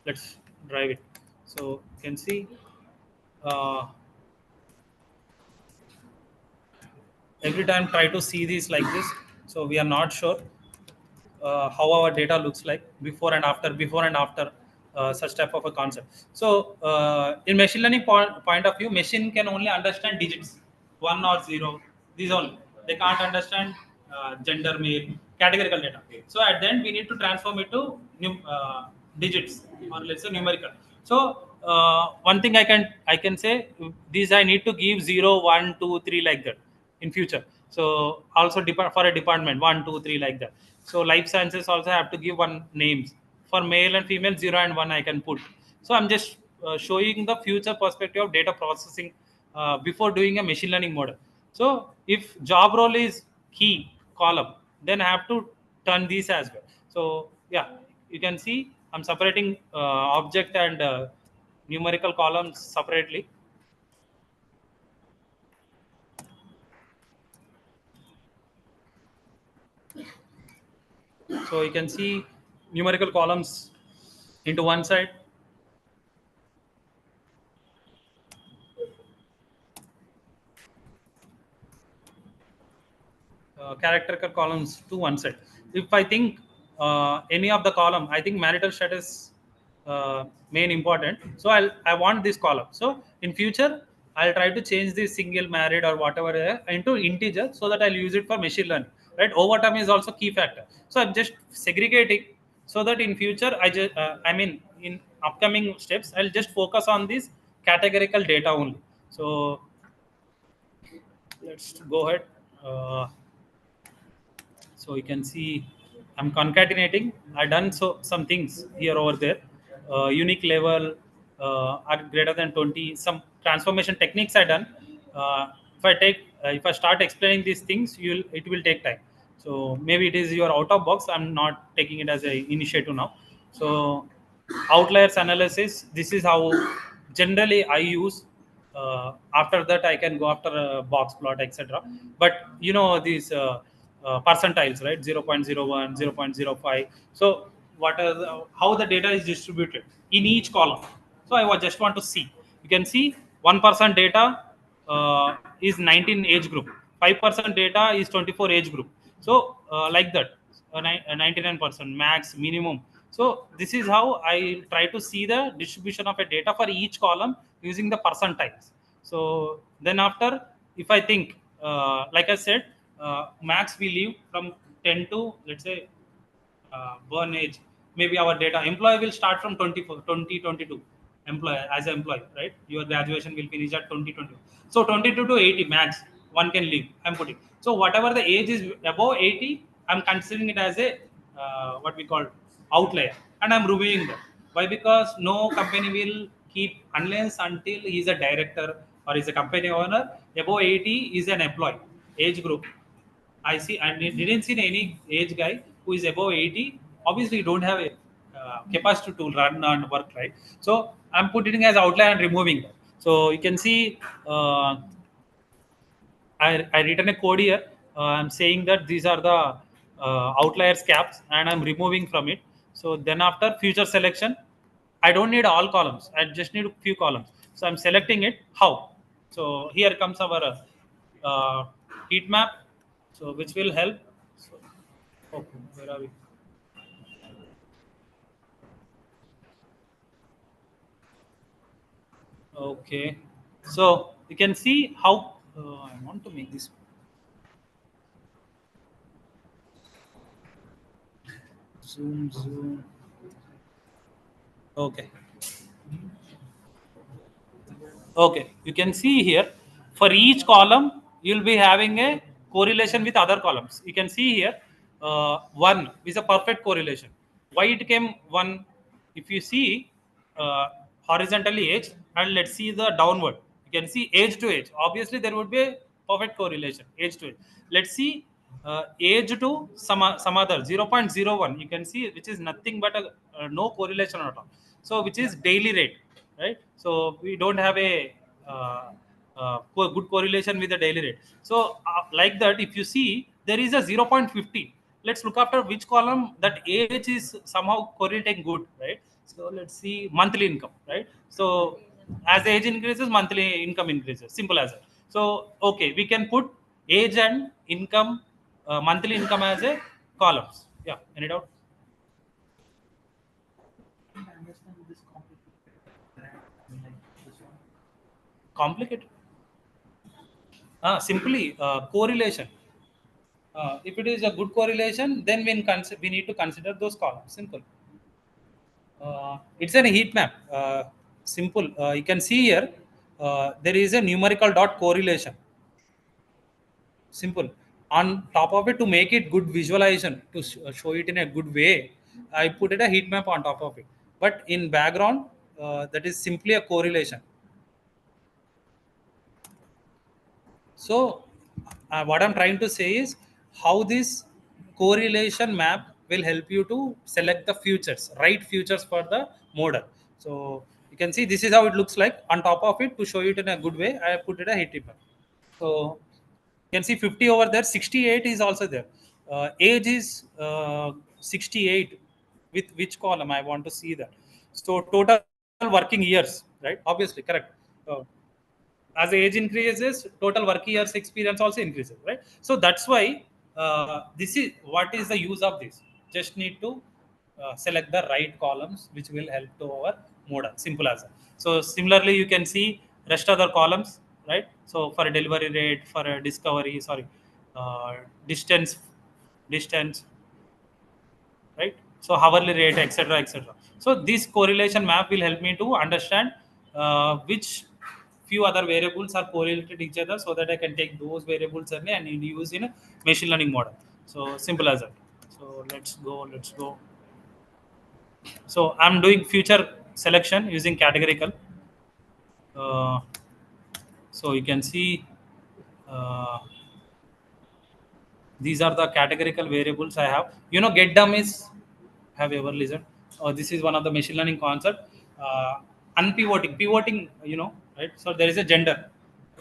Let's drive it. So you can see uh, every time try to see this like this. So we are not sure how our data looks like before and after such type of a concept. So in machine learning point of view, machine can only understand digits, 1 or 0, these only. They can't understand gender, male, categorical data. So at the end we need to transform it to digits, or let's say numerical. So one thing I can say, these I need to give 0, 1, 2, 3 like that in future. So also for a department 1, 2, 3 like that. So life sciences also have to give one names for male and female, 0 and 1 I can put. So I'm just showing the future perspective of data processing before doing a machine learning model. So if job role is key column, then I have to turn these as well. So yeah, you can see I'm separating object and numerical columns separately. So you can see numerical columns into one side, character columns to one side. If I think any of the column, I think marital status main important. So I want this column. So in future, I'll try to change this single, married, or whatever into integer, so that I'll use it for machine learning. Right? Overtime is also key factor. So I'm just segregating so that in future I mean in upcoming steps I'll just focus on this categorical data only. So let's go ahead. So you can see I'm concatenating. I done some things here over there. Unique level are greater than 20. Some transformation techniques I done. If I start explaining these things, it will take time. So maybe it is your out of box. I'm not taking it as a initiative now. So outliers analysis. This is how generally I use. After that, I can go after a box plot, etc. But you know these percentiles, right? 0.01, 0.05. So how the data is distributed in each column. So just want to see. You can see 1% data is 19 age group, 5% data is 24 age group. So like that, 99% max minimum. So this is how I try to see the distribution of a data for each column using the percentiles. So then after, if I think, like I said, max we leave from 10 to, let's say, born age. Maybe our data employee will start from 2022 employee as an employee, right? Your graduation will finish at 2020. So 22 to 80 max one can leave. I'm putting. So whatever the age is above 80, I'm considering it as a what we call outlier, and I'm reviewing that. Why? Because no company will keep unless until he's a director or he's a company owner. Above 80 is an employee age group. I see, and didn't see any age guy who is above 80. Obviously, you don't have a capacity to run and work, right? So I'm putting it as outline and removing that. So you can see I written a code here. I'm saying that these are the outliers caps, and I'm removing from it. So then after future selection, I don't need all columns. I just need a few columns. So I'm selecting it. How? So here comes our heat map. So which will help. So, okay, where are we? Okay. So you can see how I want to make this zoom. Okay. Okay, you can see here for each column you'll be having a correlation with other columns. You can see here one is a perfect correlation. Why it came one? If you see horizontally age, and let's see the downward. You can see age to age. Obviously, there would be a perfect correlation age to age. Let's see age to some other 0.01. You can see which is nothing but no correlation at all. So which is daily rate, right? So we don't have a good correlation with the daily rate. So like that, if you see there is a 0.50. Let's look after which column that age is somehow correlating good, right? So let's see monthly income, right? So as the age increases, monthly income increases. Simple as that. So okay, we can put age and income, monthly income as a columns. Yeah, any doubt? I understand this complicated like this one. Complicated? Simply correlation. If it is a good correlation, then we need to consider those columns. Simple. It's a heat map. Simple. You can see here there is a numerical dot correlation. Simple. On top of it, to make it good visualization, to show it in a good way, I put it a heat map on top of it. But in background, that is simply a correlation. So what I'm trying to say is how this correlation map will help you to select the futures, right futures for the model. So you can see this is how it looks like. On top of it, to show it in a good way, I have put it a heat treatment. So you can see 50 over there, 68 is also there. Age is 68. With which column I want to see that? So total working years, right? Obviously, correct. As the age increases, total work years experience also increases, right? So that's why this is what is the use of this. Just need to select the right columns, which will help to our model. Simple as that. So similarly, you can see rest other columns, right? So for a delivery rate, for a discovery, sorry, uh, distance, distance, right? So hourly rate, etc., etc. So this correlation map will help me to understand which few other variables are correlated each other, so that I can take those variables only and use in a machine learning model. So simple as that. So let's go. Let's go. So I'm doing future selection using categorical. Uh, so you can see. Uh, These are the categorical variables I have. You know, get dummies. Have you ever listened? This is one of the machine learning concept. Unpivoting, pivoting. You know, right? So there is a gender,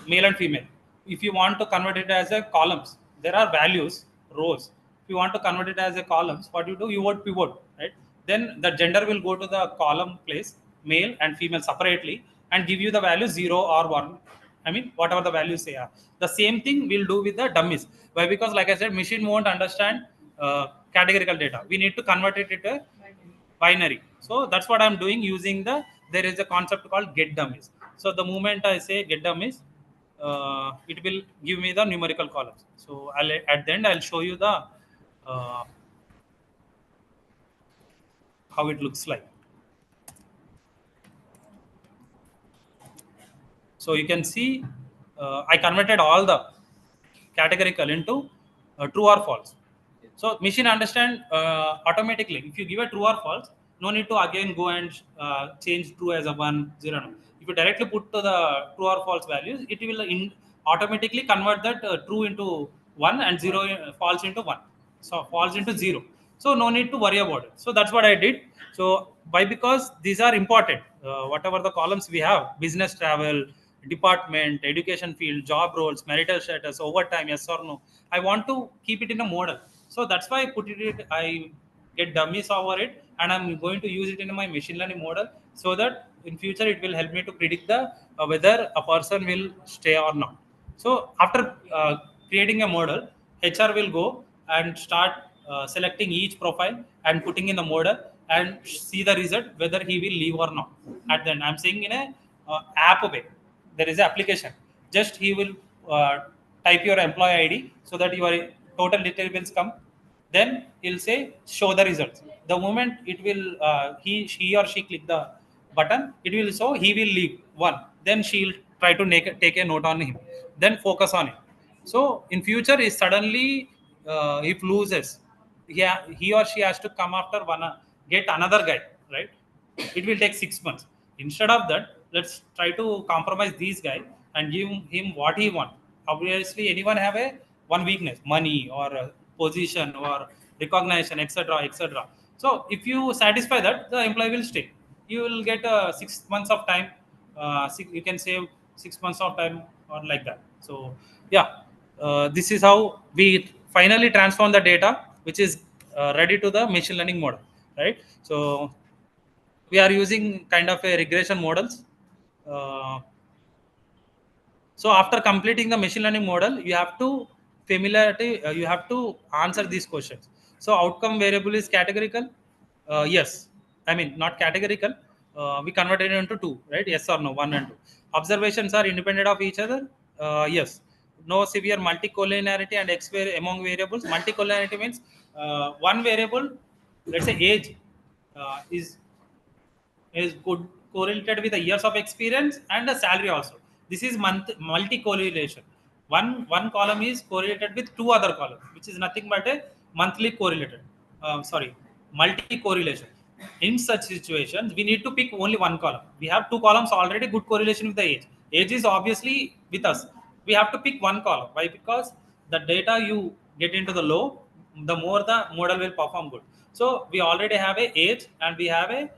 male and female. If you want to convert it as a columns, there are values, rows. If you want to convert it as a columns, what you do? You would pivot, right? Then the gender will go to the column place, male and female separately, and give you the value 0 or 1. I mean, whatever the values they are. The same thing we'll do with the dummies. Why? Because, like I said, machine won't understand categorical data. We need to convert it into binary. So that's what I'm doing using the. There is a concept called get dummies. So the moment I say get dummies, it will give me the numerical columns. So at the end I'll show you the uh, how it looks like. So you can see I converted all the categorical into true or false. So machine understand automatically. If you give a true or false, no need to again go and change true as a 1, 0. No. If you directly put to the true or false values, it will automatically convert that true into 1 and 0 false into 1. So false into 0. So no need to worry about it. So that's what I did. So why? Because these are important. Whatever the columns we have, business travel, department, education field, job roles, marital status, overtime, yes or no. I want to keep it in a model. So that's why I put it. I get dummies over it, and I'm going to use it in my machine learning model, so that in future it will help me to predict the whether a person will stay or not. So after creating a model, HR will go and start selecting each profile and putting in the model and see the result whether he will leave or not. At the end, I'm saying in a app way. There is an application. Just he will type your employee ID so that your total detail will come. Then he'll say show the results. The moment it will he or she click the button, it will show he will leave one. Then she'll try to take a note on him. Then focus on it. So in future, if suddenly if loses, yeah, he or she has to come after one get another guy, right? It will take 6 months. Instead of that, let's try to compromise these guy and give him what he want. Obviously, anyone have a one weakness, money or position or recognition, etc., etc. So if you satisfy that, the employee will stay. You will get 6 months of time. You can save 6 months of time or like that. So yeah, this is how we finally transform the data, which is ready to the machine learning model, right? So we are using kind of a regression models. Uh, so after completing the machine learning model, you have to familiarity. You have to answer these questions. So outcome variable is categorical. Yes, I mean not categorical. We converted it into two, right? Yes or no, one and two. Observations are independent of each other. Yes. No severe multicollinearity and among variables. Multicollinearity means one variable, let's say age, is good correlated with the years of experience and the salary also. This is multi correlation. One column is correlated with two other columns, which is nothing but a monthly correlated. Sorry, multi correlation. In such situations, we need to pick only one column. We have two columns already good correlation with the age. Age is obviously with us. We have to pick one column. Why? Because the data you get into the low the more the model will perform good. So we already have a age and we have a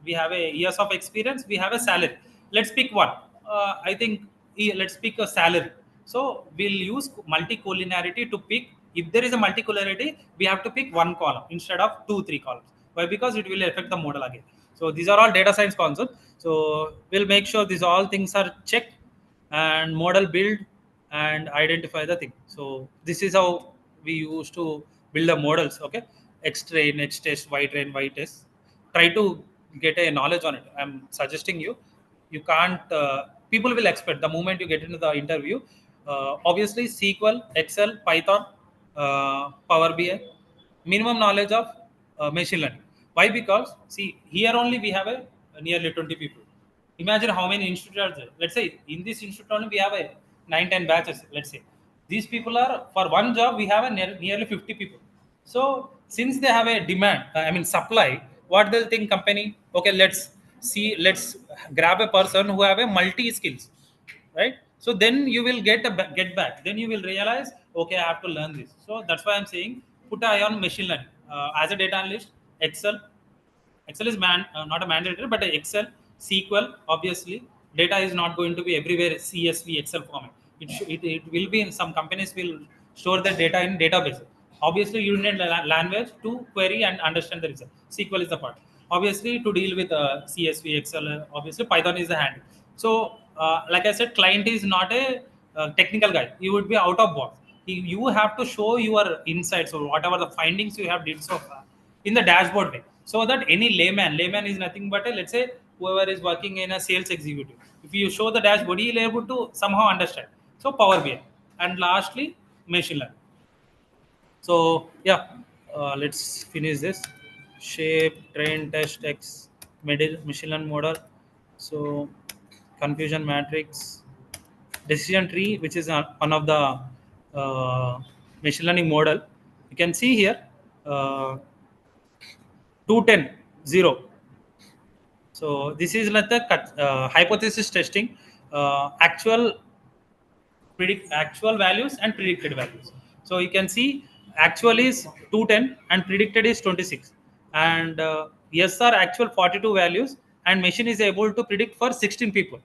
we have a years of experience, we have a salary. Let's pick one. I think let's pick a salary. So we'll use multicollinearity to pick. If there is a multicollinearity, we have to pick one column instead of two, three columns. Why? Because it will affect the model again. So these are all data science concepts. So we'll make sure these all things are checked and model build and identify the thing. So this is how we used to build the models. Okay, X train, X test, Y train, Y test. Try to get a knowledge on it. I'm suggesting you can't. People will expect the moment you get into the interview. Obviously, SQL, Excel, Python, Power BI, minimum knowledge of machine learning. Why? Because see here only we have a nearly 20 people. Imagine how many institutes are there. Let's say in this institute only we have a 9-10 batches. Let's say these people are for one job we have a nearly 50 people. So since they have a demand, I mean supply, what they'll think company? Okay, let's grab a person who have a multi skills, right? So then you will get back. Then you will realize, okay, I have to learn this. So that's why I'm saying put eye on machine learning as a data analyst. Excel, Excel is not a mandatory, but Excel, SQL, obviously, data is not going to be everywhere CSV Excel format. It will be in some companies will store the data in database. Obviously, you need language to query and understand the result. SQL is the part. Obviously, to deal with CSV Excel, obviously Python is the hand. So, like I said, client is not a technical guy. You would be out of box. You have to show your insights or whatever the findings you have did so far in the dashboard way, so that any layman is nothing but a, let's say whoever is working in a sales executive, if you show the dashboard he'll able to somehow understand. So Power BI, and lastly machine learning. So yeah, let's finish this. Shape, train, test, X, middle, machine learning model. So confusion matrix, decision tree, which is one of the machine learning model. You can see here, 210 0. So this is like the hypothesis testing, actual actual values and predicted values. So you can see actual is 210 and predicted is 26, and yes are actual 42 values, and machine is able to predict for 16 people.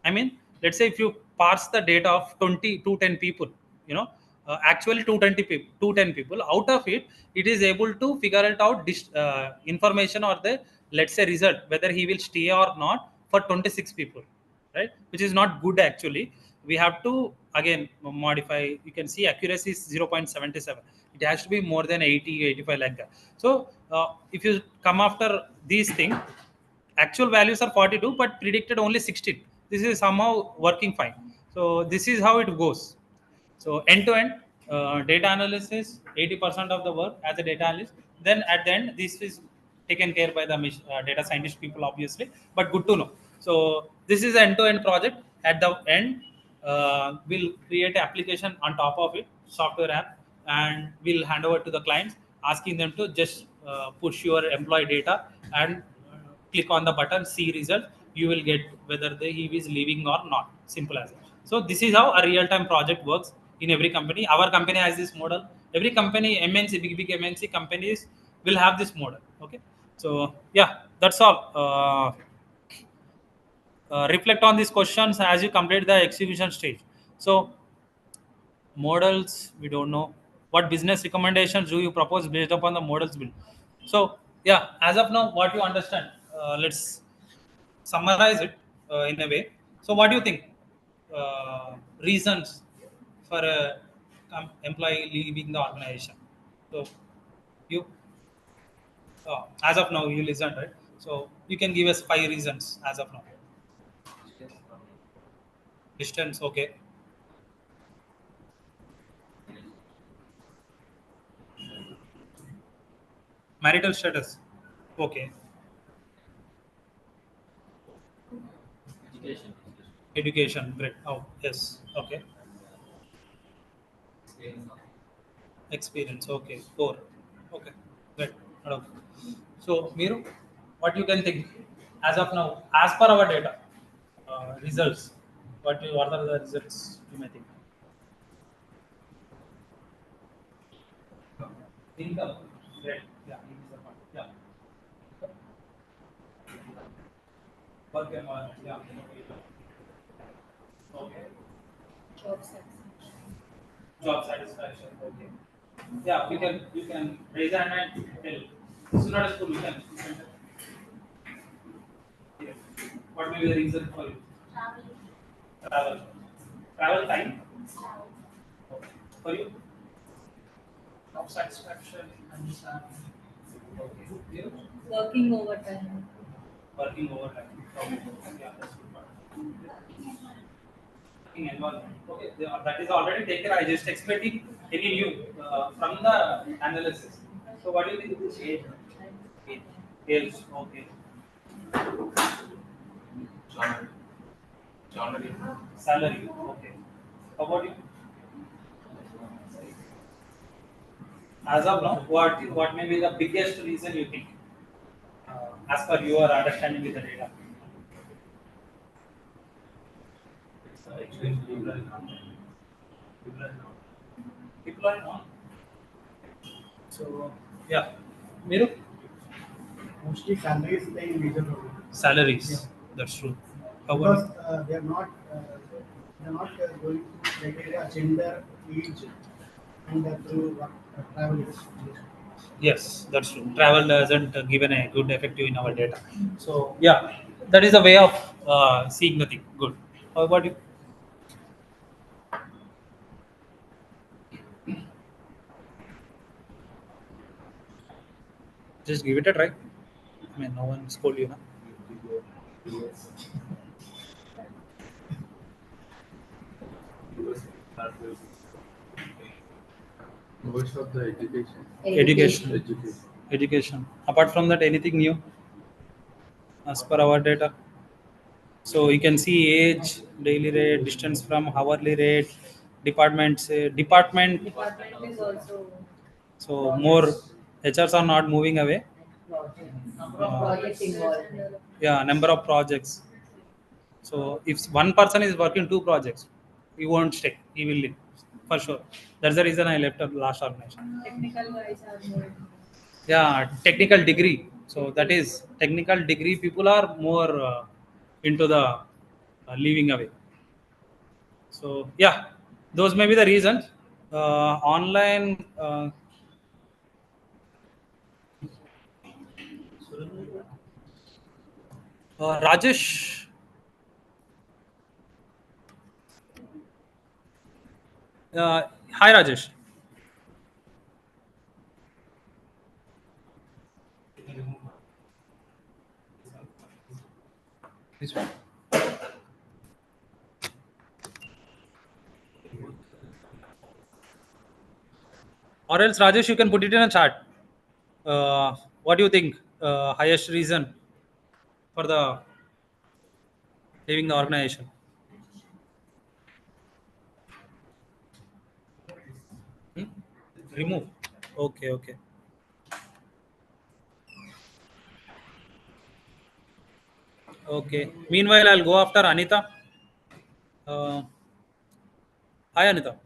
I mean, let's say if you parse the data of 210 people, you know, actually 220 people, 210 people, out of it, it is able to figure it out information or the, let's say, result whether he will stay or not for 26 people, right? Which is not good actually. We have to again modify. You can see accuracy is 0.77. It has to be more than 80, 85 like that. So if you come after these things, actual values are 42 but predicted only 16. This is somehow working fine. So this is how it goes. So end to end data analysis, 80% of the work as a data analyst. Then at the end, this is taken care by the data scientist people, obviously. But good to know. So this is an end to end project. At the end, we'll create an application on top of it, software app, and we'll hand over to the clients, asking them to just push your employee data and click on the button, see result. You will get whether he is leaving or not. Simple as it. So this is how a real-time project works in every company. Our company has this model. Every company, MNC, big MNC companies will have this model. Okay. So yeah, that's all. Reflect on these questions as you complete the execution stage. So models, we don't know. What business recommendations do you propose based upon the models built? So yeah, as of now, what you understand? Let's summarize it in a way. So what do you think? Reasons for a employee leaving the organization. So you, as of now, you listen, right? So you can give us 5 reasons as of now. Distance, okay. Marital status, okay. Education. Education, great. Oh, yes, okay. Experience. Experience, okay. 4, okay, great. Hello. So, Miru, what you can think as of now, as per our data, results, what are the results you may think? Income. Right. Yeah. It is the point. Yeah. Work environment. Yeah. Okay. Job satisfaction. Job satisfaction. Okay. Yeah. You can raise a hand and tell. This is not a school. You can tell. Yes. What may be the reason for you? Traveling. Travel. Travel time. Travel. Okay. For you? Job satisfaction and Okay. You? Working overtime. Working overtime. Okay. Yeah, that's good part. Working environment. Okay, that is already taken. I just expecting any new from the analysis. So what do you think? Age. Age. Age. Okay. Salary. Salary. Salary. Okay. How about you? As of now, what may be the biggest reason you think, as per your understanding with the data? Actually, people are not. People are not. People are on. So yeah, Miru, mostly salaries play a major role. salaries. That's true. How Because about they're not going through criteria, gender, age, and through travel experience. yes, that's true. Travel doesn't given a good effective in our data. So yeah, that is a way of seeing the thing. Good. How about you? Just give it a try. I mean, no one scold you, na? Yes. Because Most of the education. Education. Education. Education. Apart from that, anything new as per our data? So you can see age, daily rate, distance from hourly rate, departments, department. Department is also So more HRs are not moving away. Number of projects involved. Yeah, number of projects. So if one person is working two projects, he won't stay. He will leave for sure. That's the reason I left the last organization. technical guys are more. Yeah, technical degree. So that is technical degree. People are more into the leaving away. So yeah, those may be the reasons. Online. Rajesh. Hi Rajesh. This one. Or else Rajesh, you can put it in a chat. What do you think? Highest reason for the leaving the organization? Hmm? Remove. Okay, okay, okay. Meanwhile, I'll go after Anita. Uh, Hi Anita.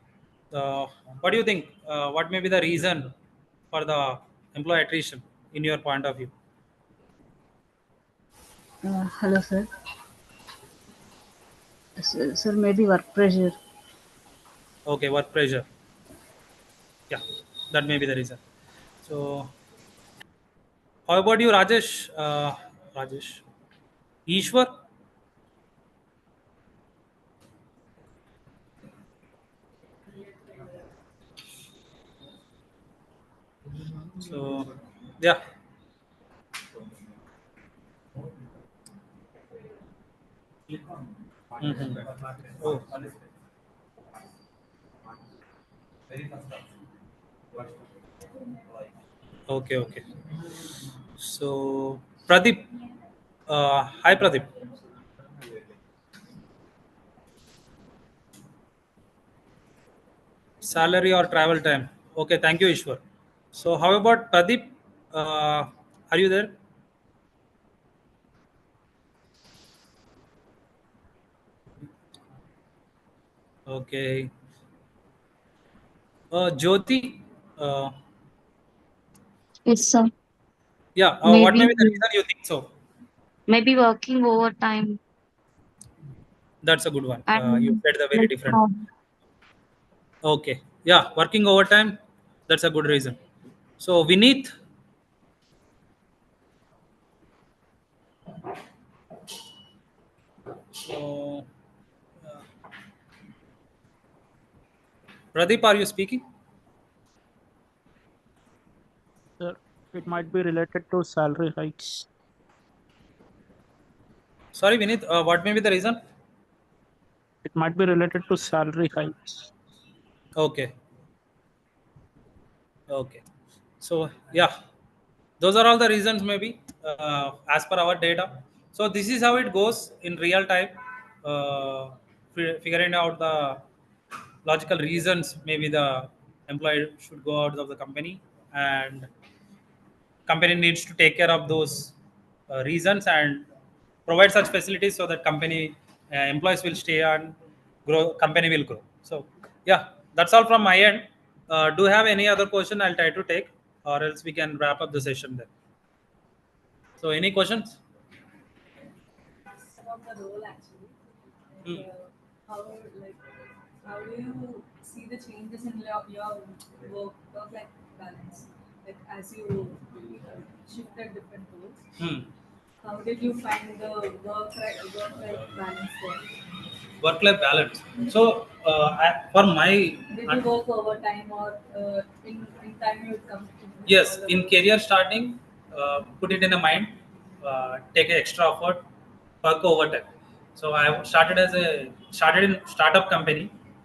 Uh, what do you think? What may be the reason for the employee attrition in your point of view? Hello, sir. Sir, maybe work pressure. Okay, work pressure. Yeah, that may be the reason. So, how about you, Rajesh? Rajesh, Ishwar. So, yeah. Mhm. Oh, okay, okay. So, Pradeep. Hi, Pradeep. Salary or travel time? Okay, thank you, Ishwar. So, how about Pradeep? Are you there? Okay. Jyoti. Uh, Yes, sir. Yeah. What may Maybe be the reason you think so? maybe working overtime That's a good one. You and said the very like different. Okay. Yeah, working overtime. That's a good reason. So Vineet, so Pradeep, are you speaking? Sir, it might be related to salary hikes. Sorry, Vineet. What may be the reason? It might be related to salary hikes. Okay. Okay. So yeah, those are all the reasons maybe as per our data. So this is how it goes in real time, figuring out the logical reasons maybe the employee should go out of the company, and company needs to take care of those reasons and provide such facilities so that company employees will stay and grow, company will grow. So yeah, that's all from my end. Do you have any other question? I'll try to take, or else we can wrap up the session there. So any questions? About the role actually. Hmm. How like how do you see the changes in your work life balance? Like as you shifted different roles, Hmm. how did you find the work life balance there? Work life balance. So for my Did you work overtime or in time you would come to yes, all the in work? career starting, put it in a mind, take an extra effort, work overtime. So I started in startup company.